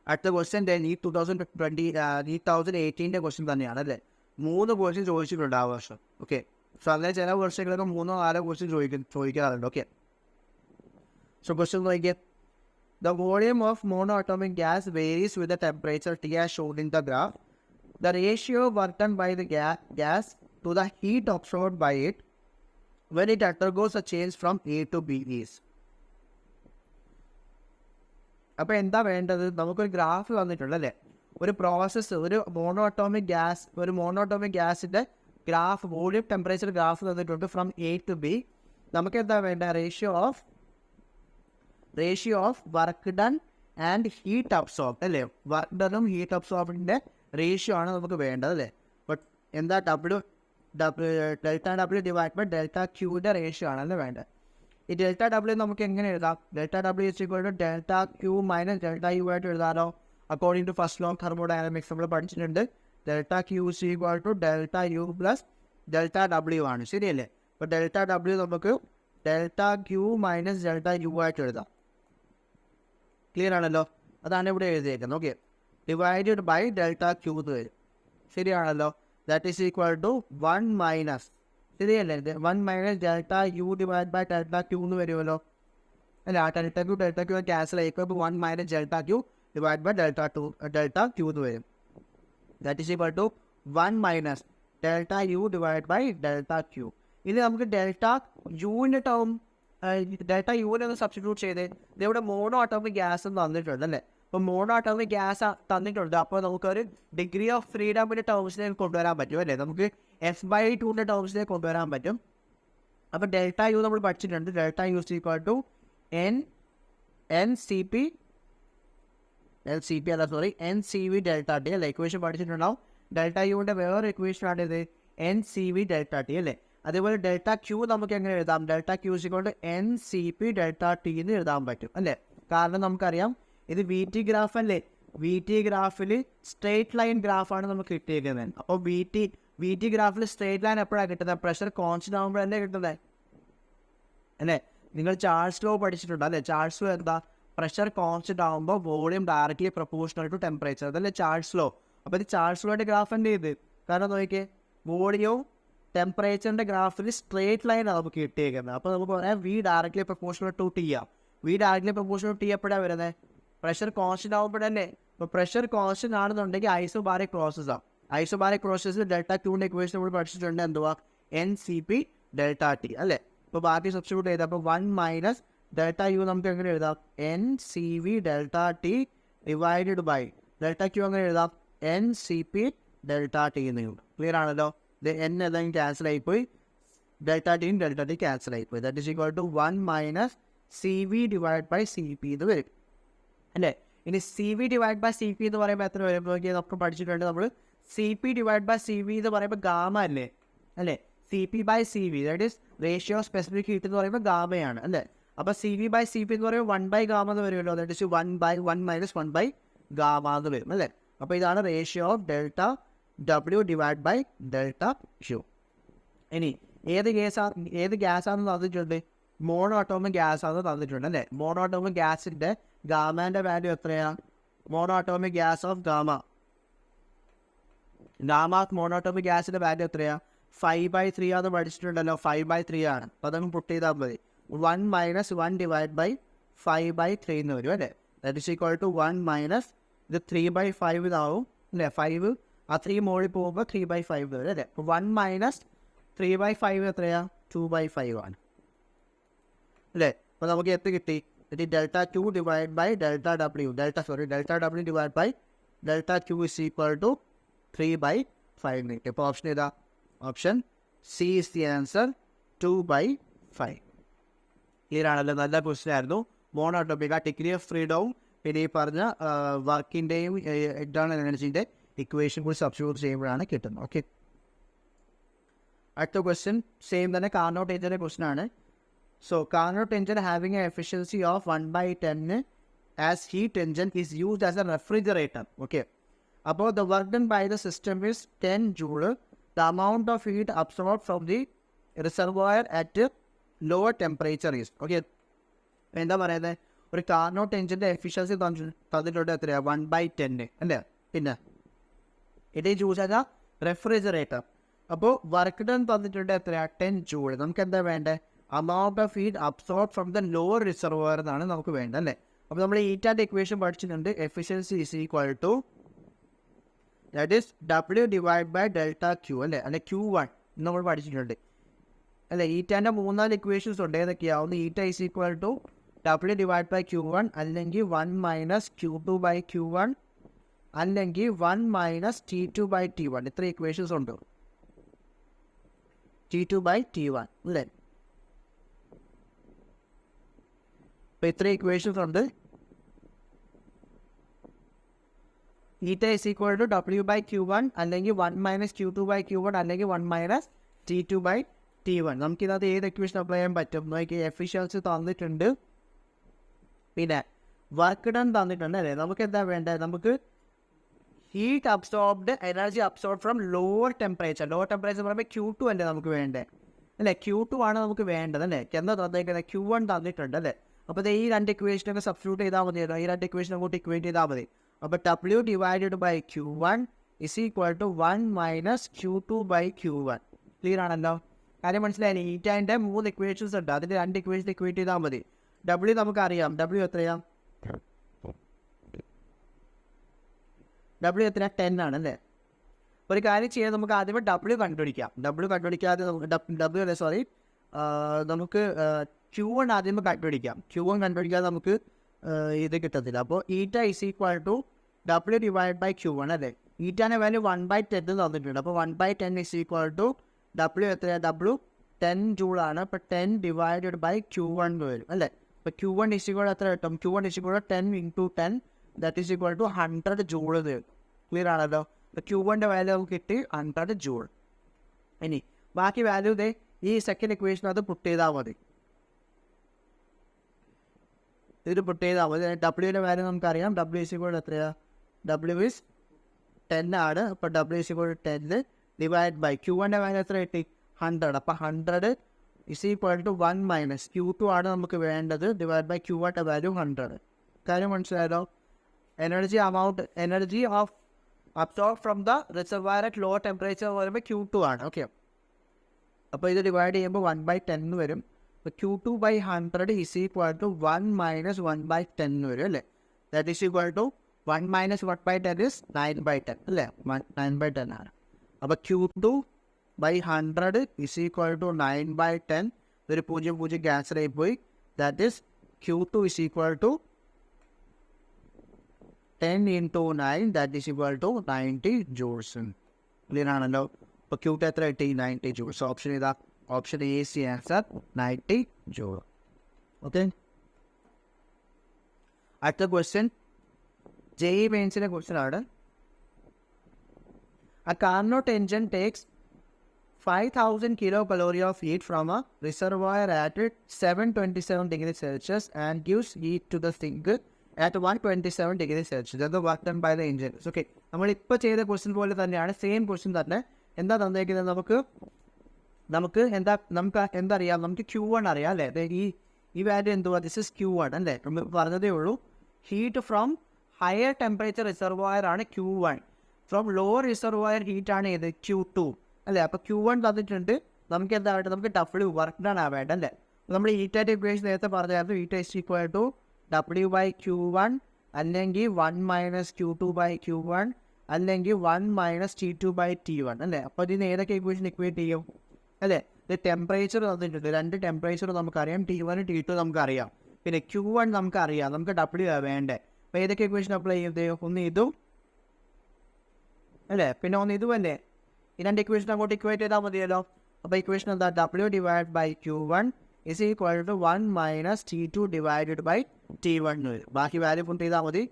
അടുത്ത ക്വസ്റ്റ്യൻ നീറ്റ് 2018 ക്വസ്റ്റ്യൻ തന്നെയാണ് അല്ലേ. 3 ക്വസ്റ്റ്യൻ ചോദിച്ചിട്ടുണ്ട് ആ വർഷം. ഓക്കെ, സോ അങ്ങനെ ചില വർഷങ്ങളൊക്കെ 3-4 ക്വസ്റ്റ്യൻ ചോദിക്കാറുണ്ട്. ഓക്കെ, സോ ക്വസ്റ്റ്യൻ നോക്കിയേ. The volume of monoatomic gas varies with the temperature T as shown in the graph. The ratio of work done by the gas to the heat absorbed by it when it undergoes a change from A to B is. അപ്പോൾ എന്താ വേണ്ടത്? നമുക്കൊരു graph വന്നിട്ടുണ്ട് അല്ലേ. ഒരു process, ഒരു monoatomic ഗ്യാസിൻ്റെ graph, volume temperature graph തന്നിട്ടുണ്ട് ഫ്രം A to B. നമുക്ക് എന്താ വേണ്ട? Ratio of work done and heat absorb അല്ലേ. വർക്ക് ഡണും ഹീറ്റ് അബ്സോർബിൻ്റെ റേഷ്യോ ആണ് നമുക്ക് വേണ്ടത് അല്ലേ. ബട്ട് എന്താ ഡെൽറ്റ ഡിവൈഡ് ബൈ ഡെൽറ്റ ക്യൂയുടെ റേഷ്യോ ആണല്ലേ വേണ്ടത്. ഈ ഡെൽറ്റ ഡബ്ല്യു നമുക്ക് എങ്ങനെ എഴുതാം? Delta W is equal to delta Q minus delta U ആയിട്ട് എഴുതാനോ? According to first law of thermodynamics നമ്മൾ പഠിച്ചിട്ടുണ്ട്. Delta Q is equal to delta U plus delta W ആണ്. ശരിയല്ലേ? അപ്പോൾ ഡെൽറ്റ ഡബ്ല്യു നമുക്ക് delta Q minus delta U ആയിട്ട് എഴുതാം. ക്ലിയർ ആണല്ലോ? അതാണ് ഇവിടെ എഴുതിയേക്കുന്നത്. Okay, divided by delta Q എന്ന് വരും. ശരിയാണല്ലോ? That is equal to 1 minus, ശരിയല്ലേ? 1 minus delta U divide by delta Q എന്ന് വരുമല്ലോ അല്ല. ആ ഡെൽറ്റ ക്യൂ ക്യാൻസൽ ആയിപ്പോൾ 1 minus delta Q divide by delta Q എന്ന് വരും. That is equal to 1 minus delta U divide by delta Q. ഇനി നമുക്ക് ഡെൽറ്റ യുവിൻ്റെ ടേം, ഡെൽറ്റ യുവിനെ ഒന്ന് സബ്സ്റ്റിറ്റ്യൂട്ട് ചെയ്തേ. ഇതിവിടെ മോണോ അറ്റോമിക് ഗ്യാസ് തന്നിട്ടുണ്ട് അല്ലേ. അപ്പോൾ മോണോ അറ്റോമിക് ഗ്യാസ് തന്നിട്ടുണ്ട്. അപ്പോൾ നമുക്കൊരു ഡിഗ്രി ഓഫ് ഫ്രീഡമിൻ്റെ ടേംസിലേക്ക് കൊണ്ടുവരാൻ പറ്റും അല്ലേ. നമുക്ക് F/2ൻ്റെ ടേംസിലേക്ക് കൊണ്ടുവരാൻ പറ്റും. അപ്പോൾ ഡെൽറ്റ യു നമ്മൾ പഠിച്ചിട്ടുണ്ട്. Delta U is equal to N C P delta T അല്ലേ. ഇക്വേഷൻ പഠിച്ചിട്ടുണ്ടാവും. ഡെൽറ്റ യുവിൻ്റെ വേറൊരു ഇക്വേഷനാണ് ഇത്, NCV ഡെൽറ്റ ടി അല്ലേ. അതേപോലെ ഡെൽറ്റ ക്യൂ നമുക്ക് എങ്ങനെ എഴുതാം? Delta Q is equal to NCP delta T എന്ന് എഴുതാൻ പറ്റും അല്ലേ. കാരണം നമുക്കറിയാം ഇത് VT ഗ്രാഫ് അല്ലേ. VT ഗ്രാഫിൽ സ്ട്രേറ്റ് ലൈൻ ഗ്രാഫാണ് നമുക്ക് കിട്ടിയിരിക്കുന്നത്. അപ്പോൾ VT ഗ്രാഫിൽ സ്ട്രേറ്റ് ലൈൻ എപ്പോഴാണ് കിട്ടുന്നത്? പ്രഷർ കോൺസ്റ്റന്റ് ആകുമ്പോഴല്ലേ കിട്ടുന്നത് അല്ലേ. നിങ്ങൾ ചാൾസ് ലോ പഠിച്ചിട്ടുണ്ട് അല്ലേ. ചാൾസ് ലോ എന്താ? പ്രഷർ കോൺസ്റ്റന്റ് ആകുമ്പോൾ volume directly proportional to temperature, അതല്ലേ ചാൾസ് ലോ. അപ്പോൾ ഇത് ചാൾസ് ലോയുടെ ഗ്രാഫ് എന്ത് ചെയ്ത്? കാരണം നോക്കിയേ, വോളിയവും ടെമ്പറേച്ചറിൻ്റെ ഗ്രാഫിൽ സ്ട്രേറ്റ് ലൈനാണ് നമുക്ക് കിട്ടിയിരിക്കുന്നത്. അപ്പോൾ നമുക്ക് പറയാം V directly proportional to T ആണ്. V ഡയറക്റ്റ്ലി പ്രൊപ്പോർഷണൽ ടി എപ്പോഴാണ് വരുന്നത്? പ്രഷർ കോൺസ്റ്റന്റ് ആകുമ്പോഴല്ലേ. അപ്പോൾ പ്രഷർ കോൺസ്റ്റന്റ് ആണെന്നുണ്ടെങ്കിൽ ഐസോബാരിക് പ്രോസസ്സാണ്. ഐസോബാരിക് പ്രോസസ്സിൽ ഡെൽറ്റ ക്യൂവിൻ്റെ ഇക്വേഷൻ നമ്മൾ പഠിച്ചിട്ടുണ്ട്. എന്തുവാ? NCP ഡെൽറ്റ ടി അല്ലേ. ഇപ്പോൾ ബാക്കി സബ്സ്റ്റിറ്റ്യൂട്ട് ചെയ്താൽ അപ്പോൾ 1 മൈനസ് ഡെൽറ്റ യു നമുക്ക് എങ്ങനെ എഴുതാം? NCV delta T divided by delta Q അങ്ങനെ എഴുതാം NCP ഡെൽറ്റ ടി എന്ന് എഴുതും. ക്ലിയർ ആണല്ലോ? N ഏതെങ്കിലും ക്യാൻസൽ ആയിപ്പോയി, ഡെൽറ്റ ടി ക്യാൻസൽ ആയിപ്പോയി. That is equal to 1 minus CV divide by CP എന്ന് വരും അല്ലേ. ഇനി CV ഡിവൈഡ് ബൈ CP എന്ന് പറയുമ്പോൾ എത്ര വരും? നോക്കിയാൽ നമുക്ക് പഠിച്ചിട്ടുണ്ട്. നമ്മൾ CP ഡിവൈഡ് ബൈ CV എന്ന് പറയുമ്പോൾ ഗാമ അല്ലേ. CP/CV that is ratio specific heat എന്ന് പറയുമ്പോൾ ഗാമയാണ് അല്ലേ. അപ്പോൾ CV/CP എന്ന് പറയുമ്പോൾ 1/γ എന്ന് വരുമല്ലോ. ദാറ്റ് ഈസ് 1 മൈനസ് 1/γ എന്ന് വരും അല്ലേ. അപ്പോൾ ഇതാണ് ratio of delta W divide by delta Q. ഇനി ഏത് ഗ്യാസാണെന്ന് തന്നിട്ടുണ്ട്? മോണോ അറ്റോമിക് ഗ്യാസ് ആണ് തന്നിട്ടുണ്ട് അല്ലേ. മോണോ അറ്റോമിക് ഗ്യാസിൻ്റെ ഗാമാൻ്റെ വാല്യൂ എത്രയാണ്? Mono atomic gas off gamma mono atomic ഗ്യാസിൻ്റെ വാല്യൂ എത്രയാണ്? 5/3 ആണെന്ന് പഠിച്ചിട്ടുണ്ടല്ലോ. 5/3 ആണ്. അപ്പോൾ അതങ്ങ് പുട്ട് ചെയ്താൽ മതി. 1 മൈനസ് 1 ഡിവൈഡ് ബൈ 5/3 എന്ന് വരും അല്ലേ. That is equal to 1 minus ഇത് 3/5 ഇതാവും അല്ലേ. 5 ആ 3 മുകളിൽ പോകുമ്പോൾ 3/5 വരും അല്ലേ. അപ്പോൾ 1 മൈനസ് 3/5 എത്രയാണ്? 2/5 ആണ് അല്ലേ. അപ്പോൾ നമുക്ക് എത്ര കിട്ടി? Delta Q divide by delta W delta W divide by delta Q is equal to 3/5 കിട്ടി. അപ്പോൾ ഓപ്ഷൻ ഏതാ? Option C is the answer, 2/5. Clear ആണല്ലോ. നല്ല ക്വസ്റ്റ്യൻ ആയിരുന്നു. മോണോട്ടോമിക്, ആ ഡിഗ്രി ഓഫ് ഫ്രീഡവും പിന്നെ ഈ പറഞ്ഞ വർക്കിൻ്റെയും ഇന്റേണൽ എനർജീൻ്റെ ഇക്വേഷൻ കൂടി സബ്സ്റ്റിറ്റ്യൂട്ട് ചെയ്യുമ്പോഴാണ് കിട്ടുന്നത്. ഓക്കെ, അടുത്ത ക്വസ്റ്റ്യൻ സെയിം തന്നെ കാർനോട്ട് എഞ്ചിൻ്റെ ക്വസ്റ്റ്യൻ ആണ്. So Carnot engine having a efficiency of 1/10 as heat engine is used as a refrigerator. Okay, അപ്പോൾ the work done by the system is 10 joule. The amount of heat absorbed from the reservoir at lower temperature is. Okay, എന്താ പറയുന്നത്? ഒരു Carnot എഞ്ചിൻ്റെ efficiency തന്നിട്ടുണ്ട് എത്രയാണ്? 1/10 അല്ലേ. പിന്നെ it is use as a refrigerator. അപ്പോൾ വർക്ക് ഡൺ തന്നിട്ടുണ്ട് എത്രയാണ്? 10 ജൂൾ. നമുക്ക് എന്താ വേണ്ടത്? amount of heat absorbed from the lower reservoir എന്നാണ് നമുക്ക് വേണ്ടത് അല്ലേ. അപ്പോൾ നമ്മൾ ഹീറ്റാൻ്റെ ഇക്വേഷൻ പഠിച്ചിട്ടുണ്ട്. Efficiency is equal to that is W divide by delta Q അല്ലേ, അല്ലെ Q1 നമ്മൾ പഠിച്ചിട്ടുണ്ട് അല്ലേ. ഹീറ്റാൻ്റെ 3-4 ഇക്വേഷൻസ് ഉണ്ട്. ഏതൊക്കെയാണ്? ഒന്ന് eta is equal to W divide by Q1, അല്ലെങ്കിൽ 1 മൈനസ് Q2 ബൈ Q1, അല്ലെങ്കിൽ 1 മൈനസ് T2 ബൈ T1. ഇത്ര ഇക്വേഷൻസ് ഉണ്ട്. T2 ബൈ T1 അല്ലേ. അപ്പോൾ ഇത്ര ഇക്വേഷൻസ് ഉണ്ട്. Eta is equal to W by Q1, അല്ലെങ്കിൽ 1 മൈനസ് Q2 ബൈ Q1, അല്ലെങ്കിൽ 1 മൈനസ് T2 ബൈ T1. നമുക്കിതിനകത്ത് ഏത് ഇക്വേഷൻ അപ്ലൈ ചെയ്യാൻ പറ്റും? നോക്കി, എഫിഷ്യൻസി തന്നിട്ടുണ്ട്, പിന്നെ വർക്ക് ഡൺ തന്നിട്ടുണ്ട് അല്ലേ. നമുക്ക് എന്താ വേണ്ടത്? നമുക്ക് heat absorbed, energy absorb from lower temperature. Lower temperature പറയുമ്പോൾ Q2 അല്ലേ നമുക്ക് വേണ്ടത് അല്ലേ. Q2 ആണ് നമുക്ക് വേണ്ടത് അല്ലേ. എന്താ തന്നിരിക്കുന്നത്? Q1 തന്നിട്ടുണ്ട് അല്ലേ. അപ്പോൾ ഈ 2 ഇക്വേഷനൊക്കെ സബ്സ്റ്റിറ്റ്യൂട്ട് ചെയ്താൽ മതിയല്ലോ. ഈ 2 ഇക്വേഷൻ അങ്ങോട്ട് ഇക്വേറ്റ് ചെയ്താൽ മതി. അപ്പോൾ W divided by Q1 is equal to 1 minus Q2 by Q1. Clear ആണല്ലോ. കാര്യം മനസ്സിലായില്ലേ? ഹീറ്റാൻ്റെ 3 ഇക്വേഷൻസ് ഉണ്ട്. അതിൻ്റെ 2 ഇക്വേഷൻ ഇക്വേറ്റ് ചെയ്താൽ മതി. W നമുക്കറിയാം. W എത്രയാണ്? W എത്ര? 10 ആണ് അല്ലേ. ഒരു കാര്യം ചെയ്യാൻ നമുക്ക് ആദ്യമേ W കണ്ടുപിടിക്കാം. W കണ്ടുപിടിക്കാതെ നമുക്ക് Q1 ആദ്യമേ കണ്ടുപിടിക്കാം. Q1 കണ്ടുപിടിക്കാതെ നമുക്ക് ഇത് കിട്ടത്തില്ല. അപ്പോൾ eta is equal to W divide by Q1 അല്ലേ. ഈറ്റാൻ്റെ വാല്യൂ 1/10 തന്നിട്ടുണ്ട്. അപ്പോൾ 1/10 ഇസ് ഈക്വൽ ടു W എത്രയാണ്? W 10 ജൂളാണ്. അപ്പോൾ 10 ഡിവൈഡഡ് ബൈ Q1 വരും അല്ലേ. അപ്പോൾ Q1 ഇസ് ഈക്വൽ എത്ര കിട്ടും? Q1 is equal 10 into 10, that is equal to 100 joule തരും. ക്ലിയർ ആണല്ലോ. അപ്പോൾ Q1ൻ്റെ വാല്യൂ നമുക്ക് കിട്ടി 100 ജൂൾ. ഇനി ബാക്കി വാല്യൂ ഈ സെക്കൻഡ് ഇക്വേഷനകത്ത് പുട്ട് ചെയ്താൽ മതി. ഇത് പുട്ട് ചെയ്താൽ മതി. W വാല്യൂ നമുക്കറിയാം. W ഇസ് ഈക്വൽ എത്രയാണ്? W ഇസ് 10 ആണ്. അപ്പോൾ W is equal 10 divide by Q1ൻ്റെ വാല്യൂ എത്ര കിട്ടി? 100. അപ്പോൾ 100 is equal to 1 minus Q2 ആണ് നമുക്ക് വേണ്ടത്, ഡിവൈഡ് ബൈ Q1ൻ്റെ വാല്യൂ 100. കാര്യം മനസ്സിലായല്ലോ. Energy of absorb from the reservoir at low temperature പറയുമ്പോൾ Q2 ആണ്. ഓക്കെ, അപ്പോൾ ഇത് ഡിവൈഡ് ചെയ്യുമ്പോൾ 1/10 വരും. അപ്പോൾ Q2 by 100 is equal to 1 minus 1/10 വരും അല്ലേ. That is equal to 1 minus 1/10 is 9/10 അല്ലേ. 9/10 ആണ്. അപ്പോൾ Q2 by 100 is equal to 9/10. ഇതൊരു 0 ക്യാൻസൽ ആയി പോയി. That is Q2 is equal to 10 into 9, that is equal to 90 joules. Clear ആണല്ലോ. അപ്പോൾ Q2 എത്ര കിട്ടി? 90 joules. ഓപ്ഷൻ ഇതാ, option A is the answer, 90 joule. Okay, അടുത്ത ക്വസ്റ്റ്യൻ JEE മെയിൻസിൻ്റെ ക്വസ്റ്റ്യൻ ആണ്. A Carnot engine takes 5000 kilocalorie of heat from a reservoir at 727 degrees Celsius and gives heat to the sink at 127 degrees Celsius. That's the work done by the engine. Okay, നമ്മളിപ്പോൾ ചെയ്ത question പോലെ തന്നെയാണ്, same question തന്നെ. എന്താ തന്നേക്കുന്നത്? നമുക്ക് എന്താ അറിയാം? നമുക്ക് Q1 അറിയാം അല്ലേ. ഈ വാല്യൂ എന്തുവാ? ദിസ് ഇസ് Q1 അല്ലേ. നമ്മൾ പറഞ്ഞതേ ഉള്ളൂ. Heat from higher temperature reservoir ആണ് Q1. From lower reservoir heat ആണ് ഇത് Q2 അല്ലേ. അപ്പോൾ Q1 തന്നിട്ടുണ്ട്. നമുക്ക് എന്താ വേണ്ടത്? നമുക്ക് W വർക്ക് ഡൺ ആവേണ്ട അല്ലേ. നമ്മൾ ഹീറ്റായിട്ട് ഇക്വേഷൻ നേരത്തെ പറഞ്ഞായിരുന്നു. Eta is equal to W by Q1, അല്ലെങ്കിൽ 1 മൈനസ് Q2 ബൈ Q1, അല്ലെങ്കിൽ 1 - T2/T1 അല്ലേ. അപ്പോൾ ഇതിന് ഏതൊക്കെ ഇക്വേഷൻ ഇക്വേറ്റ് ചെയ്യും അല്ലേ. ഇത് ടെമ്പറേച്ചർ തന്നിട്ടുണ്ട്, 2 ടെമ്പറേച്ചർ നമുക്കറിയാം, T1 T2 നമുക്കറിയാം, പിന്നെ Q1 നമുക്കറിയാം, നമുക്ക് W വേണ്ടേ. അപ്പോൾ ഏതൊക്കെ ഇക്വേഷൻ അപ്ലൈ ചെയ്യും, ഒന്ന് ഇതും അല്ലേ, പിന്നെ ഒന്ന് ഇതും അല്ലേ. ഈ 2 ഇക്വേഷൻ അങ്ങോട്ട് ഇക്വേറ്റ് ചെയ്താൽ മതിയല്ലോ. അപ്പോൾ ഇക്വേഷൻ എന്താ, W/Q1 is equal to 1 - T2/T1 വരും. ബാക്കി വാല്യൂ പുട്ട് ചെയ്താൽ മതി.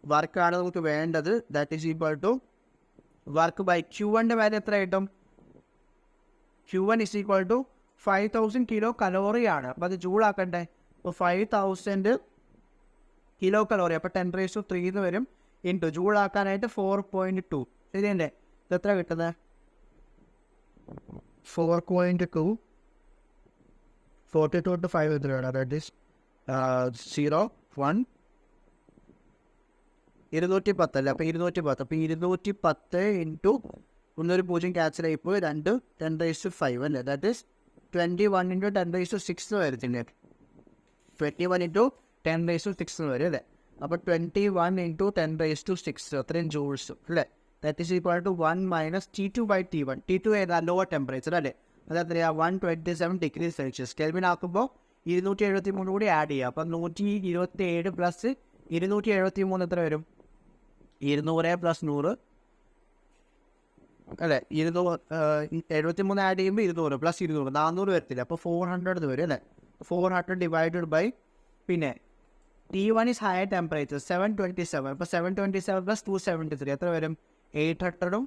വർക്കാണ് നമുക്ക് വേണ്ടത്, that is equal to work by Q1ൻ്റെ വാല്യൂ എത്ര കിട്ടും, Q1 is equal to 5000 kilo കലോറിയാണ്. അപ്പോൾ അത് ജൂളാക്കണ്ടേ. അപ്പോൾ 5000 കിലോ കലോറി, അപ്പോൾ 10⁻³ എന്ന് വരും, ഇൻറ്റു ജൂളാക്കാനായിട്ട് 4.2. ശരിയല്ലേ. ഇത് എത്ര കിട്ടുന്നത്, 4.2 42 to 5 എത്രയാണ്, ദാറ്റ് ഈസ് 0 1 210 അല്ലേ. അപ്പോൾ 210, അപ്പോൾ 210 ഇൻറ്റു 1 ക്യാൻസൽ ആയിപ്പോൾ 2 10⁻5 അല്ലേ, ദാറ്റ് ഈസ് 21 × 10⁻6 വരത്തില്ലേ, 21 × 10⁻6 വരും അല്ലേ. അപ്പോൾ 21 × 10⁻6 അത്രയും ജൂൾസ് അല്ലേ. That is equal to 1 - T2/T1. T2 ഏതാ, ലോവർ ടെമ്പറേച്ചർ അല്ലേ. അത് എത്രയാണ്, 127 ഡിഗ്രി സെൽഷ്യസ്. കെൽവിൻ ആക്കുമ്പോൾ 273 കൂടി ആഡ് ചെയ്യുക. അപ്പം 127 പ്ലസ് 273 എത്ര വരും, 200 + 100 അല്ലേ. 273 ആഡ് ചെയ്യുമ്പോൾ 200 + 200 400 വരത്തില്ല. അപ്പോൾ 400 വരും അല്ലേ. 400 ഡിവൈഡഡ് ബൈ, പിന്നെ T1 is higher temperature 727. അപ്പോൾ 727 + 273 എത്ര വരും, 800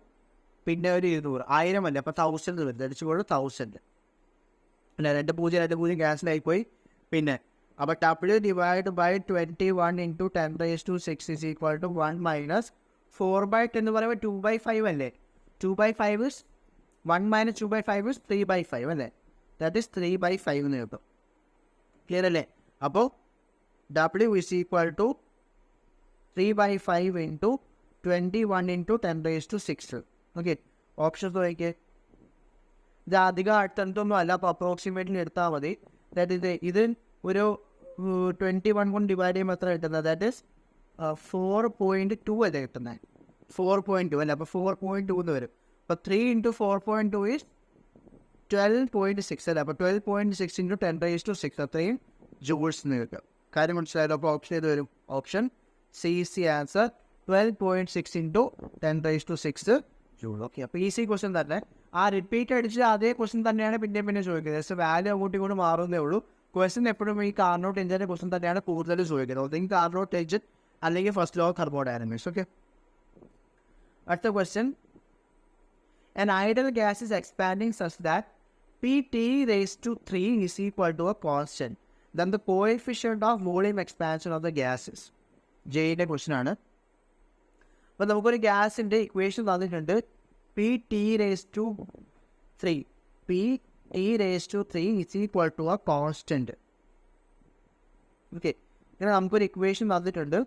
പിന്നെ ഒരു 200, 1000 അല്ലേ. അപ്പോൾ 1000 വരും, അടിച്ചുകൊണ്ട് 1000 അല്ലേ. 2 ക്യാൻസൽ ആയിപ്പോയി. പിന്നെ അപ്പോൾ W/21 × 10⁻6 is equal to 1 - 4/10 എന്ന് പറയുമ്പോൾ 2/5 അല്ലേ. 2/5 is 1 - 2/5 is 3/5 അല്ലേ. ദാറ്റ് ഈസ് 3/5 എന്ന് കിട്ടും. ക്ലിയർ അല്ലേ. അപ്പോൾ W is equal to 3/5 × 21 × 10⁻6. Okay, options നോക്കിയേ. ഇത് അധികം അടുത്തൊന്നും അല്ല, അപ്പോൾ അപ്രോക്സിമേറ്റ്ലി എടുത്താൽ മതി. അതായത് ഇത് ഒരു 21 കൊണ്ട് ഡിവൈഡ് ചെയ്യുമ്പോൾ എത്ര കിട്ടുന്നത്, ദാറ്റ് ഈസ് 4.2 അല്ലേ കിട്ടുന്നത്, 4.2 അല്ലേ. അപ്പോൾ 4.2 എന്ന് വരും. അപ്പോൾ 3 × 4.2 ഈസ് 12.6 അല്ലേ. അപ്പോൾ 12.6 × 10⁻6 അത്രയും ജൂൾസ് എന്ന് കിട്ടും. കാര്യം മനസ്സിലായല്ലോ. അപ്പോൾ ഓപ്ഷൻ ഏത് വരും, option C C answer 12.6 × 10⁻6 joule. Okay, അപ്പോൾ ഈസി ക്വസ്റ്റ്യൻ തന്നെ. ആ റിപ്പീറ്റ് അടിച്ച് അതേ ക്വസ്റ്റ്യൻ തന്നെയാണ് പിന്നെ ചോദിക്കുന്നത്. ജസ്റ്റ് വാല്യൂ അങ്ങോട്ടും ഇങ്ങോട്ട് മാറുന്നേ ഉള്ളൂ. ക്വസ്റ്റ്യൻ എപ്പോഴും ഈ കാർനോട്ട് എഞ്ചിൻ്റെ ക്വസ്റ്റ്യൻ തന്നെയാണ് കൂടുതൽ ചോദിക്കുന്നത്. ഒന്നെങ്കിൽ കാർനോട്ട് എഞ്ചിൻ അല്ലെങ്കിൽ ഫസ്റ്റ് ലോ തെർമോഡൈനാമിക്സ്. ഓക്കെ, അടുത്ത question. An ideal gas is expanding such that Pt⁻³ is equal to a constant. Then the coefficient of volume expansion of the gas is. ജെയിൻ്റെ question ആണ്. അപ്പോൾ നമുക്കൊരു ഗ്യാസിൻ്റെ equation തന്നിട്ടുണ്ട്, Pt⁻³ is equal to a constant. Okay, ഇങ്ങനെ നമുക്കൊരു equation തന്നിട്ടുണ്ട്.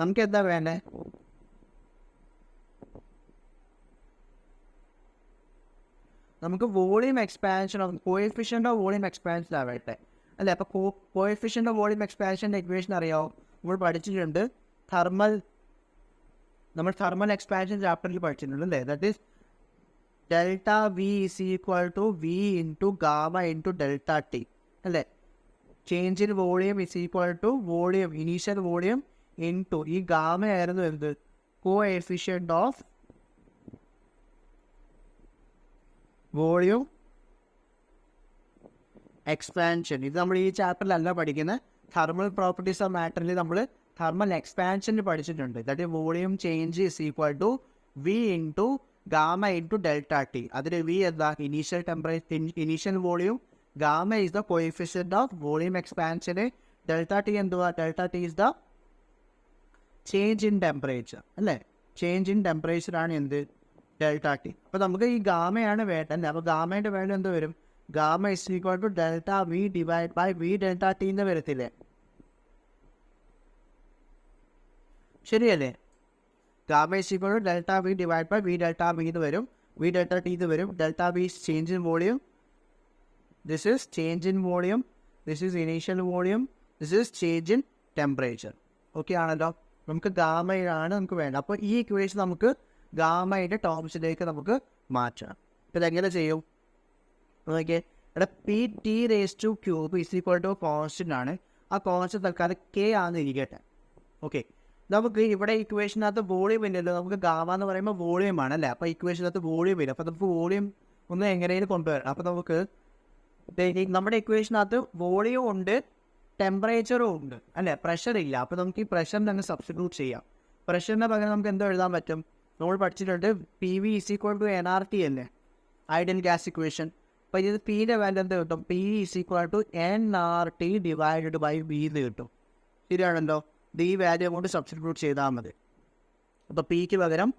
നമുക്ക് എന്താ വേണ്ടേ, നമുക്ക് volume expansion of coefficient of volume expansion ആവട്ടെ അല്ലേ. അപ്പോൾ കോഎഫിഷ്യൻ്റ് ഓഫ് വോളിയം എക്സ്പാൻഷൻ്റെ ഇക്വേഷൻ അറിയാമോ, നമ്മൾ പഠിച്ചിട്ടുണ്ട്. നമ്മൾ തെർമൽ എക്സ്പാൻഷൻ ചാപ്റ്ററിൽ പഠിച്ചിട്ടുണ്ട് അല്ലേ. That is ΔV is equal to V × gamma × ΔT അല്ലേ. Change in volume is equal to volume, initial volume into ഈ ഗാമ ആയിരുന്നു എന്ത്, കോഎഫിഷ്യൻ്റ് ഓഫ് വോളിയം എക്സ്പാൻഷൻ. ഇത് നമ്മൾ ഈ ചാപ്റ്ററിലല്ല പഠിക്കുന്നത്. തെർമൽ പ്രോപ്പർട്ടീസ് ഓഫ് മാറ്ററിൽ നമ്മൾ തെർമൽ എക്സ്പാൻഷന് പഠിച്ചിട്ടുണ്ട്. That volume change is equal to V into gamma into ΔT. അതിൽ വി എന്താ, initial temperature, initial volume. Gamma is the coefficient of volume എക്സ്പാൻഷന്. ΔT എന്തുവാ, ΔT is the change in temperature അല്ലേ. Change in temperature ആണ് എന്ത്, ΔT. അപ്പോൾ നമുക്ക് ഈ ഗാമയാണ് വേണ്ടത്. അപ്പോൾ ഗാമയുടെ വാല്യൂ എന്ത് വരും, gamma is equal to ΔV divide by V ΔT എന്ന് വരത്തില്ലേ. ശരിയല്ലേ. Gamma is equal to ΔV divide by V ΔV എന്ന് വരും. V ΔT എന്ന് വരും. ΔV is change in volume. This is change in volume. This is initial volume. This is change in temperature. Okay ആണല്ലോ. നമുക്ക് ഗാമയാണ് നമുക്ക് വേണ്ടത്. അപ്പോൾ ഈ ഇക്വേഷൻ നമുക്ക് ഗാമയുടെ ടേംസിലേക്ക് നമുക്ക് മാറ്റണം. അപ്പോൾ ഇതെങ്ങനെ ചെയ്യും ഓക്കെ? ഇവിടെ P T raise to cube is equal to constant ആണ്. ആ കോൺസ്റ്റൻ്റ് തൽക്കാലം കെ ആണെന്ന് ഇരിക്കട്ടെ. ഓക്കെ, നമുക്ക് ഇവിടെ ഇക്വേഷനകത്ത് വോളിയം ഇല്ലല്ലോ. നമുക്ക് ഗാമ എന്ന് പറയുമ്പോൾ വോളിയം ആണ് അല്ലേ? അപ്പോൾ ഇക്വേഷനകത്ത് വോളിയം ഇല്ല. അപ്പോൾ നമുക്ക് വോളിയം ഒന്ന് എങ്ങനെയും കൊണ്ടുവരണം. അപ്പോൾ നമുക്ക് നമ്മുടെ ഇക്വേഷനകത്ത് വോളിയം ഉണ്ട്, ടെമ്പറേച്ചറും ഉണ്ട് അല്ലേ? പ്രഷർ ഇല്ല. അപ്പോൾ നമുക്ക് ഈ പ്രഷറിനെ അങ്ങ് സബ്സ്റ്റിറ്റ്യൂട്ട് ചെയ്യാം. പ്രഷറിന് പകരം നമുക്ക് എന്തോ എഴുതാൻ പറ്റും? നമ്മൾ പഠിച്ചിട്ടുണ്ട് P V is equal to N R T അല്ലേ, ഐഡിയൽ ഗ്യാസ് ഇക്വേഷൻ. അപ്പോൾ ഇത് പിയുടെ വാല്യൂ എന്ത് കിട്ടും? P is equal to N R T divided by V എന്ന് കിട്ടും. ശരിയാണല്ലോ? ഈ വാല്യൂ കൊണ്ട് സബ്സ്റ്റിറ്റ്യൂട്ട് ചെയ്താൽ മതി. അപ്പോൾ പിക്ക് പകരം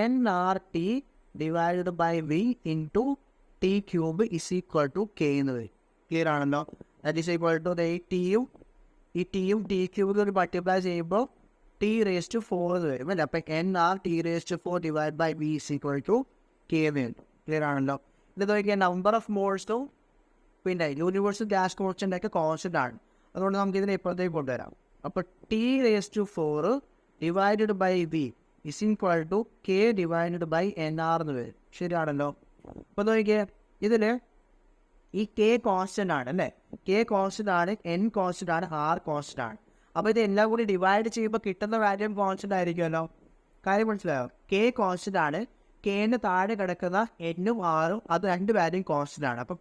N R T divided by V into T cube is equal to K എന്ന് വരും. ക്ലിയർ ആണല്ലോ? ദാറ്റ് ഈസ് ഈക്വൽ ടു ഈ ടിയും ടി ക്യൂബിൽ ഒരു മൾട്ടിപ്ലൈ ചെയ്യുമ്പോൾ ടി റേസ് ടു 4 എന്ന് വരും അല്ലേ? അപ്പം N R T raise to 4 divide by V is equal to K എന്ന് വരും. ക്ലിയർ ആണല്ലോ? ഇത് നോക്കിയാൽ നമ്പർ ഓഫ് മോൾസും പിന്നെ യൂണിവേഴ്സൽ ഗ്യാസ് കോൺസ്റ്റൻ്റ് ഒക്കെ കോൺസ്റ്റൻ്റ് ആണ്. അതുകൊണ്ട് നമുക്ക് ഇതിനെ ഇപ്പോഴത്തേക്ക് കൊണ്ടുവരാം. അപ്പോൾ T raise to 4 divided by V is equal to K divided by N R എന്ന് വരും. ശരിയാണല്ലോ? അപ്പോൾ നോക്കിയേ, ഇതിൽ ഈ കെ കോൺസ്റ്റൻ്റ് ആണ് അല്ലേ? കെ കോൺസ്റ്റൻ്റ് ആണ്, എൻ കോൺസ്റ്റൻ്റ് ആണ്, ആർ കോൺസ്റ്റൻ്റ് ആണ്. അപ്പോൾ ഇത് എല്ലാം കൂടി ഡിവൈഡ് ചെയ്യുമ്പോൾ കിട്ടുന്ന വാല്യൂ കോൺസ്റ്റൻ്റ് ആയിരിക്കുമല്ലോ. കാര്യം മനസ്സിലായോ? കെ കോൺസ്റ്റൻ്റ് ആണ്, കെന് താഴെ കിടക്കുന്ന എന്നും ആറും അത് രണ്ട് വാല്യൂ കോൺസ്റ്റൻ്റ് ആണ്. അപ്പോൾ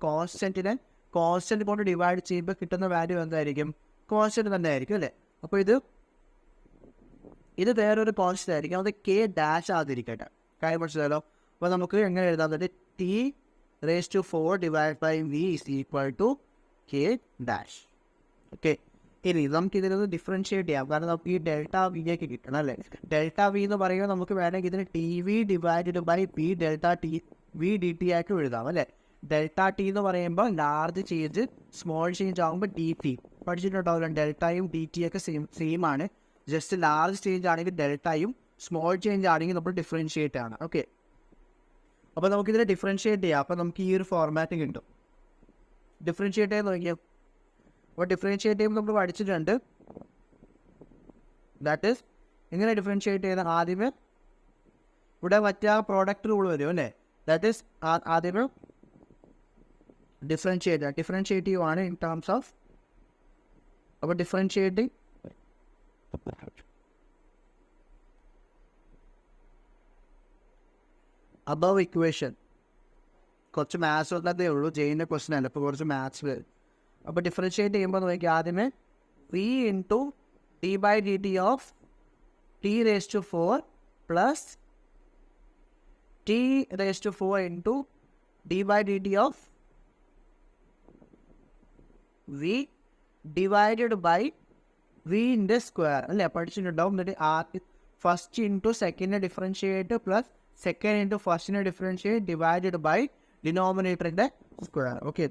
കോൺസ്റ്റൻ്റ് കൊണ്ട് ഡിവൈഡ് ചെയ്യുമ്പോൾ കിട്ടുന്ന വാല്യൂ എന്തായിരിക്കും? കോൺസ്റ്റൻ്റ് തന്നെ ആയിരിക്കും അല്ലേ? അപ്പോൾ ഇത് വേറൊരു കോൺസ്റ്റൻ്റ് ആയിരിക്കും. അത് കെ ഡാഷ് ആതിരിക്കട്ടെ. കാര്യം മനസ്സിലായല്ലോ? അപ്പോൾ നമുക്ക് എങ്ങനെ എഴുതാൻ പറ്റും? T raise to 4 divide by V is equal to K dash. Okay, ഇനി നമുക്ക് ഇതിനൊന്ന് ഡിഫറൻഷിയേറ്റ് ചെയ്യാം. കാരണം നമുക്ക് ഈ ഡെൽറ്റ വിയിലേക്ക് കിട്ടണം അല്ലേ? ഡെൽറ്റ വി എന്ന് പറയുമ്പോൾ നമുക്ക് വേണമെങ്കിൽ ഇതിന് T V divided by P delta T V D T ആയിട്ട് എഴുതാം അല്ലേ? ഡെൽറ്റ ടി എന്ന് പറയുമ്പോൾ ലാർജ് ചേഞ്ച്, സ്മോൾ ചേഞ്ച് ആകുമ്പോൾ ഡി ടി പഠിച്ചിട്ടുണ്ടാവില്ല. ഡെൽറ്റയും ഡി ടി ഒക്കെ സെയിം ആണ്. ജസ്റ്റ് ലാർജ് ചേഞ്ച് ആണെങ്കിൽ ഡെൽറ്റയും, സ്മോൾ ചേഞ്ച് ആണെങ്കിൽ നമ്മൾ ഡിഫറൻഷിയേറ്റ് ആണ്. ഓക്കെ, അപ്പോൾ നമുക്കിതിനെ ഡിഫറൻഷിയേറ്റ് ചെയ്യാം. അപ്പോൾ നമുക്ക് ഈ ഒരു ഫോർമാറ്റ് കിട്ടും. ഡിഫറൻഷിയേറ്റ് ചെയ്യാൻ നോക്കിയാൽ, അപ്പോൾ ഡിഫറൻഷിയേറ്റ് ചെയ്യുമ്പോൾ നമ്മൾ പഠിച്ചിട്ടുണ്ട്. ദാറ്റ് ഈസ് എങ്ങനെ ഡിഫറൻഷിയേറ്റ് ചെയ്യുന്നത്? ആദ്യമേ ഇവിടെ മറ്റേ പ്രോഡക്റ്റ് റൂൾ വരും അല്ലേ? ദാറ്റ് ഈസ് ആദ്യമേ ഡിഫറൻഷിയേറ്റീവ് ആണ് ഇൻ ടേംസ് ഓഫ്. അപ്പോൾ ഡിഫറൻഷിയേറ്റിംഗ് above equation. കുറച്ച് മാത്സ് ഉള്ളതേ ഉള്ളൂ, ചെയ്യുന്ന ക്വസ്റ്റൻ അല്ല. ഇപ്പോൾ കുറച്ച് മാത്സ് വരും. അപ്പോൾ ഡിഫറൻഷിയേറ്റ് ചെയ്യുമ്പോൾ നോക്കി ആദ്യമേ v into t by D T of T raise to 4 plus T raise to 4 into d by D T of v divided by വിൻ്റെ സ്ക്വയർ അല്ലേ? പഠിച്ചിട്ടുണ്ടാവും. എന്നിട്ട് first into second differentiate plus second into ഫസ്റ്റിനെ differentiate divided by ഡിനോമിനേറ്ററിൻ്റെ square. Okay,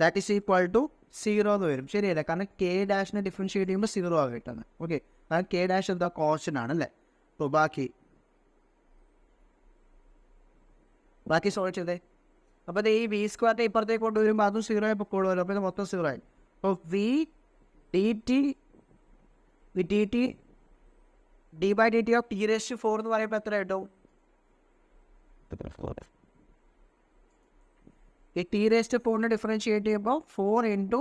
that is equal to 0 എന്ന് വരും. ശരിയല്ലേ? കാരണം കെ ഡാഷിനെ ഡിഫറൻഷിയേറ്റ് ചെയ്യുമ്പോൾ 0 ആണ് കിട്ടുന്നത്. ഓക്കെ, കാരണം കെ ഡാഷ് എന്താ കോൺസ്റ്റൻ്റ് ആണ് അല്ലേ? അപ്പോൾ ബാക്കി സോൾവ് ചെയ്തേ. അപ്പോൾ ഇത് ഈ വി സ്ക്വയറിൻ്റെ ഇപ്പുറത്തേക്ക് കൊണ്ടുവരുമ്പോൾ അതും 0 ആയി പൊക്കോളുമല്ലോ. അപ്പോൾ ഇത് മൊത്തം 0 ആയി. അപ്പോൾ V D T D by D T of T raise to 4 എന്ന് പറയുമ്പോൾ എത്ര കിട്ടും? ഈ ടി റേസ് ടു 4നെ ഡിഫറൻഷിയേറ്റ് ചെയ്യുമ്പോൾ 4 ഇൻറ്റു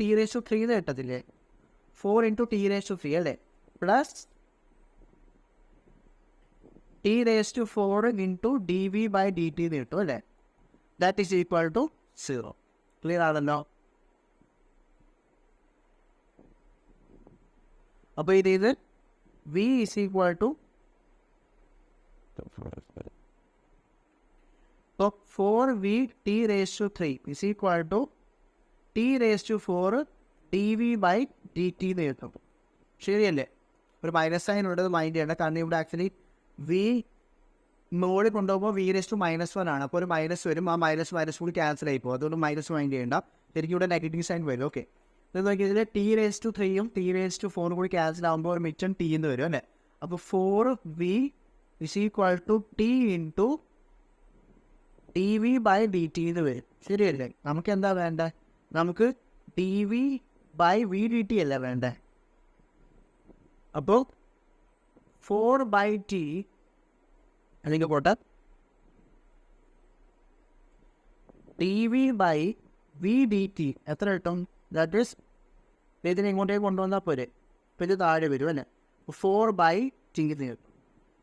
ടി റേസ് ടു 3 എന്ന് കിട്ടത്തില്ലേ? 4 ഇൻറ്റു ടി റേസ് ടു 3 അല്ലേ? Plus T raise to 4 into D V by D T എന്ന് കിട്ടും അല്ലേ? That is equal to 0. Clear ആണല്ലോ? അപ്പോൾ ഇത് V is equal to 4v t raised to 3 is equal to t raised to 4 dv by dt എന്ന് കിട്ടും. ശരിയല്ലേ? ഒരു മൈനസ് സൈൻ ഉള്ളത് മൈൻഡ് ചെയ്യേണ്ട. കാരണം ഇവിടെ ആക്ച്വലി വി മുകളിൽ കൊണ്ടുപോകുമ്പോൾ വി റേസ് ടു -1 ആണ്. അപ്പോൾ ഒരു മൈനസ് വരും. ആ മൈനസ് കൂടി ക്യാൻസൽ ആയി പോകും. അതുകൊണ്ട് മൈനസ് മൈൻഡ് ചെയ്യേണ്ട. ശരിക്കും ഇവിടെ നെഗറ്റീവ് സൈൻ വരും. ഓക്കെ, ഇത് നോക്കിയാൽ ടി റേസ് ടു 3യും ടി റേസ് ടു 4 കൂടി ക്യാൻസൽ ആകുമ്പോൾ ഒരു മിച്ചം ടി എന്ന് വരും അല്ലേ? അപ്പോൾ 4v is equal to T into D V by D T എന്ന് വരും. ശരിയല്ലേ? നമുക്ക് എന്താ വേണ്ടത്? നമുക്ക് D V by V D T അല്ല വേണ്ടേ? അപ്പോൾ 4/t അല്ലെങ്കിൽ പോട്ടെ T V by V D T എത്ര കിട്ടും? ദാറ്റ് ഈസ് ഇതിനെ ഇങ്ങോട്ടേക്ക് കൊണ്ടുവന്നാൽ പോരെ, അപ്പോൾ ഇത് താഴെ വരും അല്ലേ? 4/t എന്ന് കിട്ടും.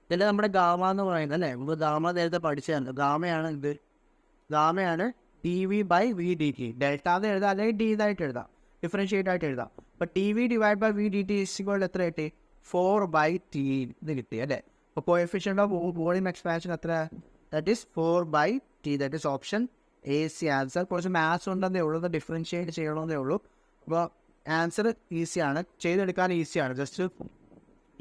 ഇതല്ലേ നമ്മുടെ ഗാമ എന്ന് പറയുന്നത് അല്ലേ? നമ്മൾ ഗാമ നേരത്തെ പഠിച്ചതാണ്. ഗാമയാണ് t V by V D t. Delta എന്ന് എഴുതാം അല്ലെങ്കിൽ ഡി ഇതായിട്ട് എഴുതാം, ഡിഫറൻഷിയേറ്റ് ആയിട്ട് എഴുതാം. അപ്പോൾ T V divide by V D T is equal എത്ര കിട്ടി? 4/t എന്ന് കിട്ടി അല്ലേ? അപ്പോൾ കോഎഫിഷ്യൻ്റ് ഓഫ് വോളിയം എക്സ്പാൻഷൻ എത്ര? That is 4/t. That is option A C answer. കുറച്ച് മാത്സ് ഉണ്ടെന്നേ ഉള്ളൂ, ഡിഫറൻഷിയേറ്റ് ചെയ്യണമെന്നേ ഉള്ളൂ. അപ്പോൾ ആൻസർ ഈസിയാണ്, ചെയ്തെടുക്കാൻ ഈസിയാണ്. ജസ്റ്റ്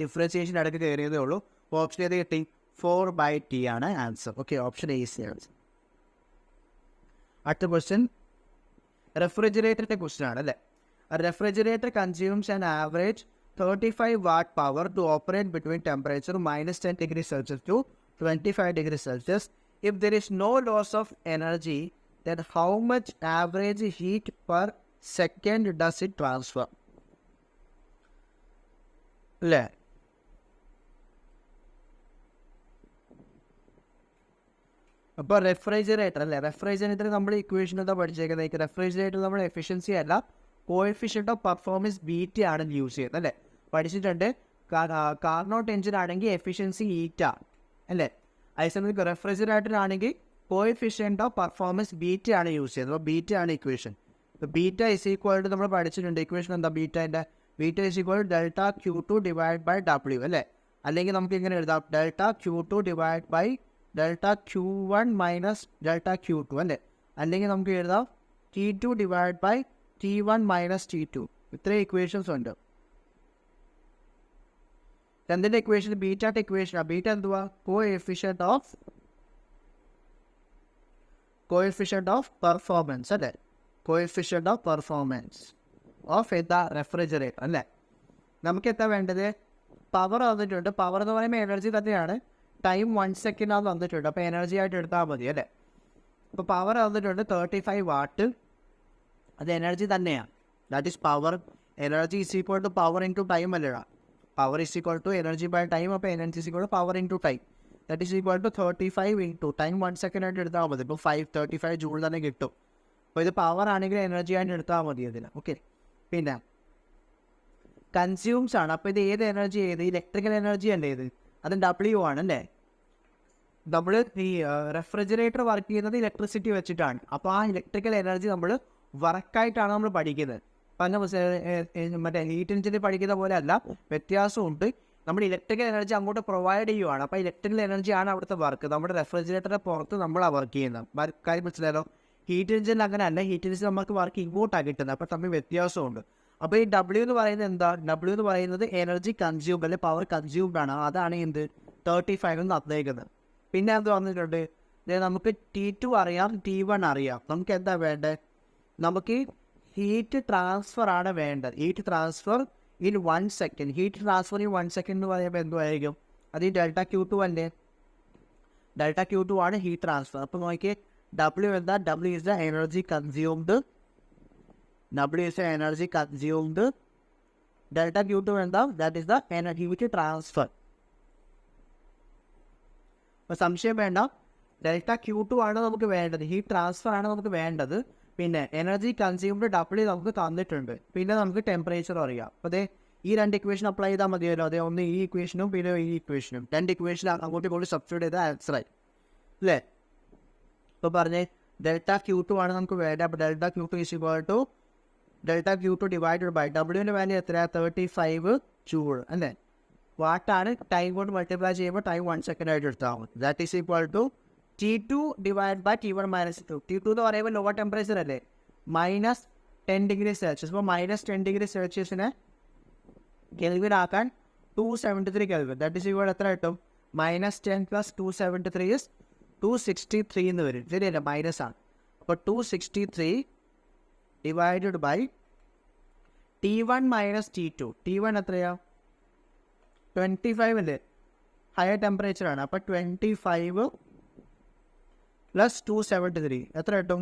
ഡിഫറൻഷിയേഷൻ ഇടയ്ക്ക് കയറിയതേ ഉള്ളൂ. അപ്പോൾ ഓപ്ഷൻ ഏത് കിട്ടി? 4/t ആണ് answer. Okay, option A C answer. അടുത്ത ക്വസ്റ്റ്യൻ റെഫ്രിജറേറ്ററിൻ്റെ ക്വസ്റ്റ്യൻ ആണ് അല്ലേ? Refrigerator consumes an average 35 watt power to operate between temperature -10 degrees Celsius to 25 degrees Celsius. If there is no loss of energy, then how much average heat per second does it transfer? അല്ലേ? അപ്പോൾ refrigerator അല്ലേ? Refrigerator നമ്മൾ equation എന്താ പഠിച്ചേക്കുന്നത്? Refrigerator നമ്മൾ efficiency അല്ല, coefficient of performance beta ആണ് use ചെയ്യുന്നത് അല്ലേ? പഠിച്ചിട്ടുണ്ട്. കാർനോട്ട് എഞ്ചിൻ ആണെങ്കിൽ എഫിഷ്യൻസി ഈറ്റ അല്ലേ? അതേസമയം റെഫ്രിജറേറ്റർ ആണെങ്കിൽ കോഎഫിഷ്യൻ്റ് ഓഫ് പെർഫോമൻസ് ബീറ്റ ആണ് യൂസ് ചെയ്യുന്നത്. അപ്പോൾ ബീറ്റ ആണ് ഇക്വേഷൻ. ഇപ്പോൾ ബീറ്റ ഇസ് ഈക്വൽ ടു നമ്മൾ പഠിച്ചിട്ടുണ്ട്. ഇക്വേഷൻ എന്താ ബീറ്റേൻ്റെ? Beta is equal to delta Q2 divide by W അല്ലേ? അല്ലെങ്കിൽ നമുക്ക് ഇങ്ങനെ എഴുതാം, delta Q2 divide by delta Q1 minus delta Q2 അല്ലേ? അല്ലെങ്കിൽ നമുക്ക് എഴുതാം T2 divide by T1 minus T2. ഇത്രയും ഇക്വേഷൻസ് ഉണ്ട്. എന്തിൻ്റെ ഇക്വേഷൻ? ബീറ്റയുടെ ഇക്വേഷനാണ്. ബീറ്റ എന്തുവാ? കോഎഫിഷ്യൻ്റ് ഓഫ് പെർഫോമൻസ് അല്ലേ? കോഎഫിഷ്യൻ്റ് ഓഫ് പെർഫോമൻസ് ഓഫ് എന്താ? റെഫ്രിജറേറ്റർ അല്ലേ? നമുക്ക് എന്താ വേണ്ടത്? പവർ വന്നിട്ടുണ്ട്. പവർ എന്ന് പറയുമ്പോൾ എനർജി തന്നെയാണ്. ടൈം 1 second ആണ് വന്നിട്ടുണ്ട്. അപ്പോൾ എനർജി ആയിട്ട് എടുത്താൽ മതി അല്ലേ? അപ്പോൾ പവർ വന്നിട്ടുണ്ട് 35 watt. അത് എനർജി തന്നെയാണ്. That is power. Energy is equal to power into time അല്ലേടാ? Power is equal to energy by time. അപ്പോൾ energy is equal to power into time. That is equal to 35 into time 1 second ആയിട്ട് എടുത്താൽ മതി. ഇപ്പോൾ 35 joule തന്നെ കിട്ടും. അപ്പോൾ ഇത് പവർ ആണെങ്കിൽ എനർജി ആയിട്ട് എടുത്താൽ മതി അതിന്. ഓക്കെ, പിന്നെ കൺസ്യൂംസ് ആണ്. അപ്പോൾ ഇത് ഏത് എനർജി? ഏത് ഇലക്ട്രിക്കൽ എനർജി അല്ലേ ഇത്? അത് W ആണ് അല്ലേ? നമ്മൾ ഈ റെഫ്രിജറേറ്റർ വർക്ക് ചെയ്യുന്നത് ഇലക്ട്രിസിറ്റി വെച്ചിട്ടാണ്. അപ്പോൾ ആ ഇലക്ട്രിക്കൽ എനർജി നമ്മൾ വർക്കായിട്ടാണ് നമ്മൾ പഠിക്കുന്നത്. അപ്പം മറ്റേ ഹീറ്റ് എഞ്ചിനിൽ പഠിക്കുന്ന പോലെ അല്ല, വ്യത്യാസമുണ്ട്. നമ്മൾ ഇലക്ട്രിക്കൽ എനർജി അങ്ങോട്ട് പ്രൊവൈഡ് ചെയ്യുവാണ്. അപ്പോൾ ഇലക്ട്രിക്കൽ എനർജിയാണ് അവിടുത്തെ വർക്ക്. നമ്മുടെ റെഫ്രിജറേറ്ററിൻ്റെ പുറത്ത് നമ്മളാണ് വർക്ക് ചെയ്യുന്നത്. കാര്യം മനസ്സിലായല്ലോ? ഹീറ്റ് എഞ്ചിനിൽ അങ്ങനെ അല്ല. ഹീറ്റ് എഞ്ചിൻ നമുക്ക് വർക്ക് ഇങ്ങോട്ടാണ് കിട്ടുന്നത്. അപ്പോൾ തമ്മിൽ വ്യത്യാസമുണ്ട്. അപ്പോൾ ഈ W എന്ന് പറയുന്നത് എന്താ? W എന്ന് പറയുന്നത് എനർജി കൺസ്യൂംഡ് അല്ലെ പവർ കൺസ്യൂംഡ് ആണ്. അതാണ് എന്ത് 35 എന്ന് തന്നേക്കുന്നത്. പിന്നെ എന്ത് വന്നിട്ടുണ്ട്? നമുക്ക് T2 അറിയാം, T1 അറിയാം. നമുക്ക് എന്താ വേണ്ടത്? നമുക്ക് ഹീറ്റ് ട്രാൻസ്ഫർ ആണ് വേണ്ടത്. Heat transfer in 1 second. Heat transfer in 1 second എന്ന് പറയുമ്പോൾ എന്തുമായിരിക്കും? അത് ഈ ഡെൽറ്റ Q2 അല്ലേ? ഡെൽറ്റ Q2 ആണ് ഹീറ്റ് ട്രാൻസ്ഫർ. അപ്പോൾ നോക്കിയേ, W എന്താ? W is the energy consumed. Delta Q2 എന്താ? That is the heat transfer. അപ്പോൾ സംശയം വേണ്ട, ഡെൽറ്റ Q2 ആണ് നമുക്ക് വേണ്ടത്. ഹീറ്റ് ട്രാൻസ്ഫർ ആണ് നമുക്ക് വേണ്ടത്. പിന്നെ എനർജി കൺസ്യൂംഡ് W നമുക്ക് തന്നിട്ടുണ്ട്. പിന്നെ നമുക്ക് ടെമ്പറേച്ചർ അറിയാം. അപ്പോൾ അതെ ഈ 2 ഇക്വേഷൻ അപ്ലൈ ചെയ്താൽ മതിയല്ലോ. അതെ, ഒന്ന് ഈ ഇക്വേഷനും പിന്നെ ഈ ഇക്വേഷനും. 2 ഇക്വേഷൻ അങ്ങോട്ടും ഇങ്ങോട്ടും സബ്സ്റ്റിറ്റ്യൂട്ട് ചെയ്താൽ ആൻസറായി അല്ലേ? ഇപ്പോൾ പറഞ്ഞേ ഡെൽറ്റ Q2 ആണ് നമുക്ക് വേണ്ടത്. അപ്പോൾ delta Q2 is equal to delta Q2 divided by Wൻ്റെ വാല്യൂ എത്രയാണ്? 35 ജൂൾ അല്ലേ? വാട്ടാണ്. ടൈം കൊണ്ട് മൾട്ടിപ്ലൈ ചെയ്യുമ്പോൾ ടൈം 1 second ആയിട്ട് എടുത്താൽ മതി. That is equal to T2 divide by T1 minus 2. T2 എന്ന് പറയുമ്പോൾ ലോവർ ടെമ്പറേച്ചർ അല്ലേ? -10 degrees Celsius. അപ്പോൾ -10 degrees Celsiusനെ കെൽവിൻ ആക്കാൻ 273 കെൽവിൻ. ദാറ്റ് ഈസ് ഈക്വൽ എത്ര കിട്ടും? -10 + 273 is 263 എന്ന് വരും. ശരിയല്ലേ? മൈനസ് ആണ്. അപ്പോൾ 263 divided by T1 minus T2. T1 എത്രയാ? 25 അല്ലേ? ഹയർ ടെമ്പറേച്ചർ ആണ്. അപ്പോൾ 25 + 273 എത്ര കിട്ടും?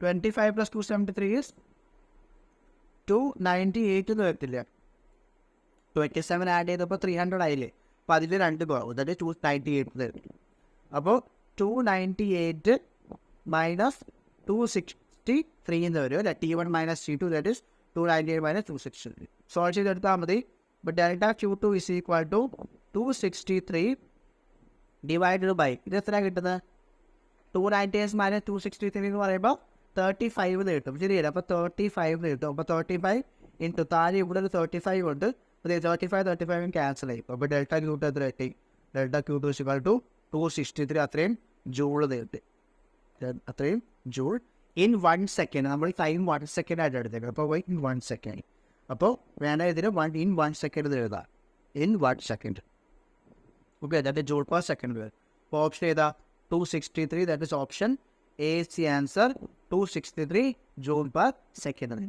25 plus 273 is 298 എന്ന് വരത്തില്ല. 27 ആഡ് ചെയ്തപ്പോൾ 300 ആയില്ലേ. അപ്പോൾ അതിൽ 2 കുറവ്, ദാറ്റ് 298 തരും. അപ്പോൾ 298 മൈനസ് 263 എന്ന് വരും അല്ലേ. T1 minus T2 that is 298 minus 263. Solve ചെയ്തെടുത്താൽ മതി. ഇപ്പോൾ delta Q2 is equal to 263 divided by ഇത് എത്ര കിട്ടുന്നത്? 298 മൈനസ് 263 എന്ന് പറയുമ്പോൾ 35 എന്ന് കിട്ടും. ശരിയല്ല, അപ്പോൾ 35 എന്ന് കിട്ടും. അപ്പോൾ 35 ഇൻറ്റു താഴെ ഇവിടെ ഒരു 35 ഉണ്ട്. അപ്പോൾ 35 ക്യാൻസൽ ആയി. അപ്പോൾ ഡെൽറ്റ Q2 എത്ര കിട്ടി? Delta Q2 is equal to 263 അത്രയും ജൂൾ കിട്ടി. അത്രയും ജൂൾ ഇൻ 1 സെക്കൻഡ്. നമ്മൾ ടൈം 1 സെക്കൻഡ് ആയിട്ട് എടുത്തേക്കാം. അപ്പോൾ ഇൻ 1 സെക്കൻഡ്. അപ്പോൾ വേണ്ട ഇതിന് ഇൻ 1 സെക്കൻഡ് എഴുതാം. In 1 second. Okay, that joule per second വരും. അപ്പോൾ ഓപ്ഷൻ ഏതാ? 263. That is option A is the answer. 263 joule per second.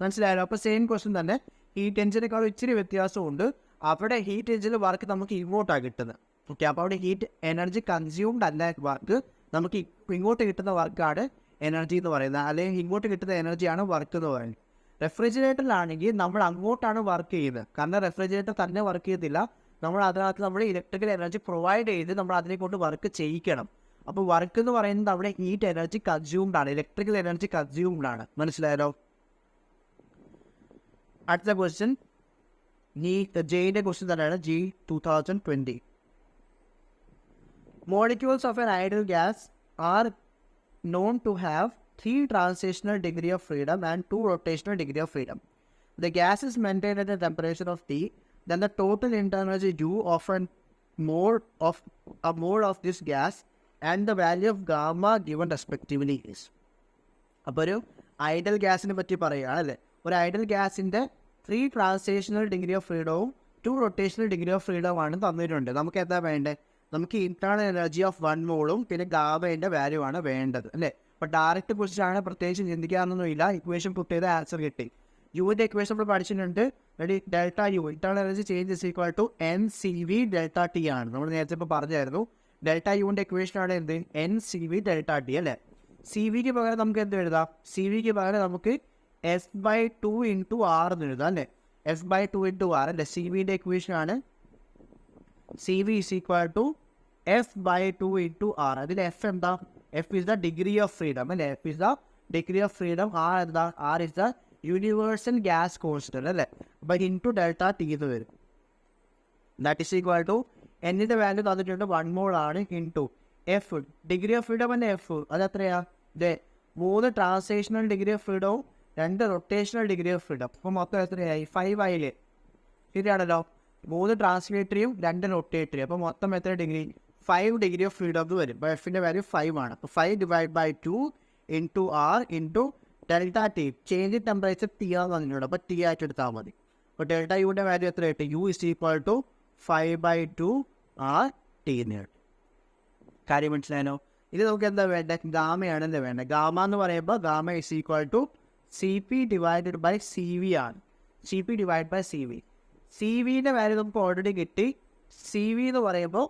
മനസ്സിലായല്ലോ? അപ്പോൾ സെയിം ക്വസ്റ്റ്യൻ തന്നെ ഹീറ്റ് എഞ്ചിനേക്കാൾ ഇച്ചിരി വ്യത്യാസമുണ്ട്. അവിടെ ഹീറ്റ് എഞ്ചിന് വർക്ക് നമുക്ക് ഇങ്ങോട്ടാണ് കിട്ടുന്നത്. ഓക്കെ, അപ്പോൾ അവിടെ ഹീറ്റ് എനർജി കൺസ്യൂംഡ് അല്ല വർക്ക്, നമുക്ക് ഇങ്ങോട്ട് കിട്ടുന്ന വർക്കാണ് എനർജി എന്ന് പറയുന്നത്, അല്ലെങ്കിൽ ഇങ്ങോട്ട് കിട്ടുന്ന എനർജിയാണ് വർക്ക് എന്ന് പറയുന്നത്. റെഫ്രിജറേറ്ററിലാണെങ്കിൽ നമ്മൾ അങ്ങോട്ടാണ് വർക്ക് ചെയ്യുന്നത്. കാരണം റെഫ്രിജറേറ്റർ തന്നെ വർക്ക് ചെയ്യത്തില്ല, നമ്മൾ അതിനകത്ത് നമ്മൾ ഇലക്ട്രിക്കൽ എനർജി പ്രൊവൈഡ് ചെയ്ത് നമ്മൾ അതിനെ കൊണ്ട് വർക്ക് ചെയ്യിക്കണം. അപ്പോൾ വർക്ക് എന്ന് പറയുന്നത് അവിടെ ഹീറ്റ് എനർജി കൺസ്യൂംഡ് ആണ്, ഇലക്ട്രിക്കൽ എനർജി കൺസ്യൂംഡ് ആണ്. മനസ്സിലായല്ലോ? അടുത്ത ക്വസ്റ്റ്യൻ ജെയിൻ്റെ ക്വസ്റ്റ്യൻ തന്നെയാണ്. G 2020. Molecules of an ideal gas are known to have 3 translational degree of freedom and 2 rotational degree of freedom. The gas is maintained at a temperature of T. Then the total internal energy U of a mole of this gas and the value of gamma given respectively is. അപ്പോൾ ഒരു Idol ഗ്യാസിനെ പറ്റി പറയുകയാണ് അല്ലേ. ഒരു ideal ഗ്യാസിൻ്റെ 3 translational degree of ഫ്രീഡവും 2 rotational degree of ഫ്രീഡമാണ് തന്നിട്ടുണ്ട്. നമുക്ക് എന്താ വേണ്ടത്? നമുക്ക് ഇന്റേണൽ എനർജി ഓഫ് 1 മോളും പിന്നെ ഗാമയുടെ വാല്യൂ ആണ് വേണ്ടത് അല്ലേ. അപ്പോൾ ഡയറക്റ്റ് ക്വസ്റ്റ്യൻ ആണ്, പ്രത്യേകിച്ച് ചിന്തിക്കാനൊന്നുമില്ല. ഇക്വേഷൻ പുട്ട് ചെയ്ത ആൻസർ കിട്ടി. യുവിൻ്റെ ഇക്വേഷൻ നമ്മൾ പഠിച്ചിട്ടുണ്ട്. Delta U internal energy change is equal to NCV delta T ആണ്. നമ്മൾ നേരത്തെ ഇപ്പോൾ പറഞ്ഞായിരുന്നു. ഡെൽറ്റ യുവിൻ്റെ ഇക്വേഷനാണ് എന്ത്? NCV ഡെൽറ്റ ടി അല്ലേ. സി വിക്ക് പകരം നമുക്ക് എന്ത് എഴുതാം? സി വിക്ക് പകരം നമുക്ക് S/2 ഇൻറ്റു ആർ എന്ന് എഴുതാം അല്ലേ. S/2 ഇൻറ്റു ആർ അല്ലേ. സി വിൻ്റെ ഇക്വേഷനാണ് CV is equal to F/2 into R. അതിൽ F എന്താ? F is the degree of freedom അല്ലേ. F is the degree of freedom. R എന്താ? R is the universal gas constant അല്ലേ. അപ്പോൾ into delta T എന്ന് വരും. ദാറ്റ് ഇസ് ഈക്വൽ ടു എന്നിൻ്റെ value തന്നിട്ടുണ്ട് 1 മോൾ ആണ് into f degree of freedom തന്നെ എഫ് അത് എത്രയാ? 3 ട്രാൻസ്ലേഷണൽ ഡിഗ്രി ഓഫ് ഫ്രീഡവും 2 റൊട്ടേഷണൽ ഡിഗ്രി ഓഫ് ഫ്രീഡം. അപ്പോൾ മൊത്തം എത്രയായി? 5 ആയില്ലേ. ശരിയാണല്ലോ. 3 ട്രാൻസ്ലേറ്ററിയും 2 റൊട്ടേറ്ററിയും. അപ്പോൾ മൊത്തം എത്ര ഡിഗ്രി? 5 ഡിഗ്രി ഓഫ് ഫ്രീഡം എന്ന് വരും. അപ്പോൾ എഫിൻ്റെ വാല്യൂ 5 ആണ്. അപ്പോൾ 5 divide by 2 into R into delta T. Change in temperature T ആണെന്ന് പറഞ്ഞിട്ടുണ്ട്. അപ്പോൾ ടി ആയിട്ട് എടുത്താൽ മതി. അപ്പോൾ ഡെൽറ്റ യുവിൻ്റെ വാല്യൂ എത്ര കിട്ടും? U is equal to 5/2 R T എന്ന് കിട്ടും. കാര്യം മനസ്സിലായോ? ഇത് നമുക്ക് എന്താ വേണ്ടത്? ഗാമയാണല്ലേ വേണ്ടത്. ഗാമ എന്ന് പറയുമ്പോൾ gamma is equal to CP divided by CV ആണ്. CP divide by CV. CV-ൻ്റെ വാല്യൂ നമുക്ക് ഓൾറെഡി കിട്ടി. CV എന്ന് പറയുമ്പോൾ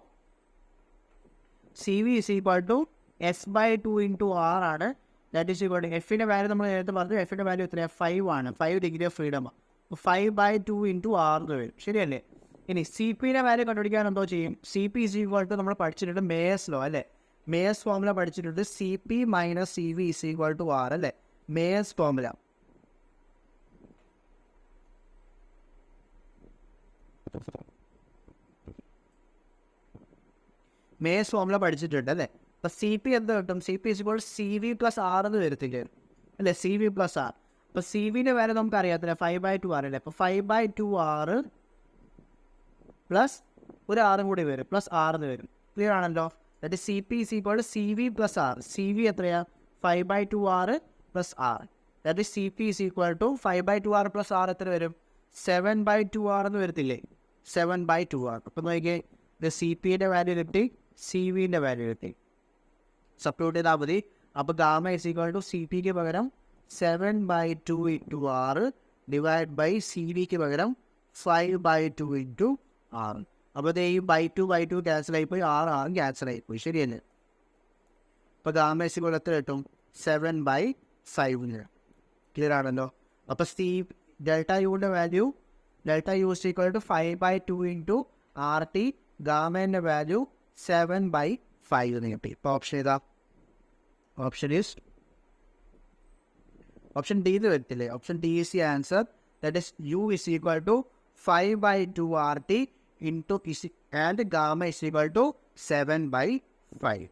CV is equal to S/2 into R ആണ്. ദാറ്റ് ഈസ് ഈക്വൽ ടു എഫിൻ്റെ വാല്യൂ നമ്മൾ നേരത്തെ പറഞ്ഞു. എഫിൻ്റെ വാല്യൂ എത്രയാണ്? 5 ആണ്. 5 ഡിഗ്രി ഓഫ് ഫ്രീഡമാണ്. 5/2 ഇൻറ്റു ആർ എന്ന് വരും. ശരിയല്ലേ? ഇനി CP-ൻ്റെ വാല്യൂ കണ്ടുപിടിക്കാൻ എന്തോ ചെയ്യും? CP ഇസ് ഈക്വൽ ടു നമ്മൾ പഠിച്ചിട്ടുണ്ട് മേയർസ് ലോ അല്ലേ. മേയർസ് ഫോമുല പഠിച്ചിട്ടുണ്ട്. CP minus CV is equal to R അല്ലേ. Mayer's formula. മേയർസ് ഫോമുല പഠിച്ചിട്ടുണ്ട് അല്ലേ. അപ്പോൾ CP എന്ത് കിട്ടും? CP is equal CV plus R എന്ന് വരത്തില്ലേ അല്ലേ. CV plus R. അപ്പോൾ CV-ൻ്റെ വാല്യൂ നമുക്ക് അറിയാത്തില്ല. 5/2 ആർ അല്ലേ. അപ്പോൾ 5/2 ആർ പ്ലസ് ഒരു ആറും കൂടി വരും. പ്ലസ് ആർ എന്ന് വരും. ക്ലിയർ ആണല്ലോ. That CP is equal to CV plus R. CV എത്രയാണ്? 5/2 R plus R. That is CP is equal to 5/2 R plus R എത്ര വരും? 7/2 ആർ എന്ന് വരത്തില്ലേ. 7/2 ആർ. അപ്പോൾ നോക്കിയേ, ഇത് CP-യുടെ വാല്യൂ കിട്ടി, CV-ൻ്റെ വാല്യൂ കിട്ടി. സബ്സ്റ്റിറ്റ്യൂട്ട് ചെയ്താൽ മതി. അപ്പോൾ ഗാമ ഇസ് ഈക്വൽ ടു CP-ക്ക് പകരം 7/2 ഇൻറ്റു ആർ ഡിവൈഡ് ബൈ CV-ക്ക് പകരം 5/2 ഇൻറ്റു ആർ. അപ്പോൾ ഈ /2 ക്യാൻസൽ ആയിപ്പോയി, ആറും ക്യാൻസൽ ആയിപ്പോയി. ശരിയല്ലേ? അപ്പോൾ ഗാമ ഇസ് ഈക്വൽ എത്ര കിട്ടും? 7/5 ക്ലിയർ ആണല്ലോ. അപ്പോൾ ഡെൽറ്റ യുടെ value delta U is equal to 5/2 into RT, ഗാമേൻ്റെ വാല്യൂ 7/5 എന്ന് കിട്ടി. ഇപ്പോൾ ഓപ്ഷൻ ഏതാ? ഓപ്ഷൻ ഡി എന്ന് വരത്തില്ലേ? Option D is the answer. That is u is equal to 5/2 RT into and gamma is equal to 7/5.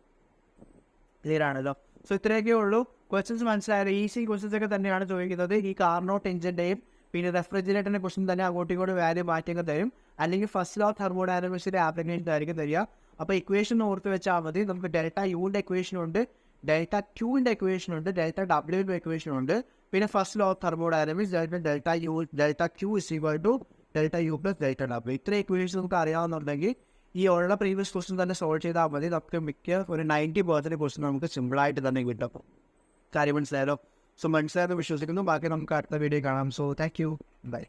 Clear ആണല്ലോ. So ഇത്രയൊക്കെ ഉള്ളൂ. ക്വസ്റ്റ്യൻസ് മനസ്സിലായാലും ഈസി ക്വസ്റ്റ്യൻസ് ഒക്കെ തന്നെയാണ് ചോദിക്കുന്നത്. ഈ കാർനോട്ട് എഞ്ചിൻ്റെയും പിന്നെ റെഫ്രിജറേറ്ററിൻ്റെ ക്വസ്റ്റ്യൻ തന്നെ അങ്ങോട്ടും ഇങ്ങോട്ടും വാല്യൂ മാറ്റിയൊക്കെ തരും. അല്ലെങ്കിൽ ഫസ്റ്റ് ലോ തെർമോഡൈനാമിക്സിൻ്റെ ആപ്ലിക്കേഷൻ ആയിരിക്കും തരിക. അപ്പോൾ ഇക്വേഷൻ ഓർത്ത് വെച്ചാൽ മതി. നമുക്ക് ഡെൽറ്റ യുവിൻ്റെ ഇക്വേഷൻ ഉണ്ട്, ഡെൽറ്റ ക്യൂവിൻ്റെ ഇക്വേഷൻ ഉണ്ട്, ഡെൽറ്റ ഡബ്ല്യുവിൻ്റെ ഇക്വേഷൻ ഉണ്ട്. പിന്നെ first law thermodynamics delta Q is equal to delta U plus delta W. ഇത്ര ഇക്വേഷൻസ് നമുക്ക് അറിയാവുന്നുണ്ടെങ്കിൽ ഈ ഉള്ള പ്രീവിയസ് ക്വസ്റ്റ്യൻ തന്നെ സോൾവ് ചെയ്താൽ മതി. നമുക്ക് ഒരു 90% ക്വസ്റ്റ്യൻ നമുക്ക് സിമ്പിളായിട്ട് തന്നെ കിട്ടും. കാര്യം മനസ്സിലായാലോ? സോ മനസ്സിലായെന്ന് വിശ്വസിക്കുന്നു. ബാക്കി നമുക്ക് അടുത്ത വീഡിയോ കാണാം. So thank you, by.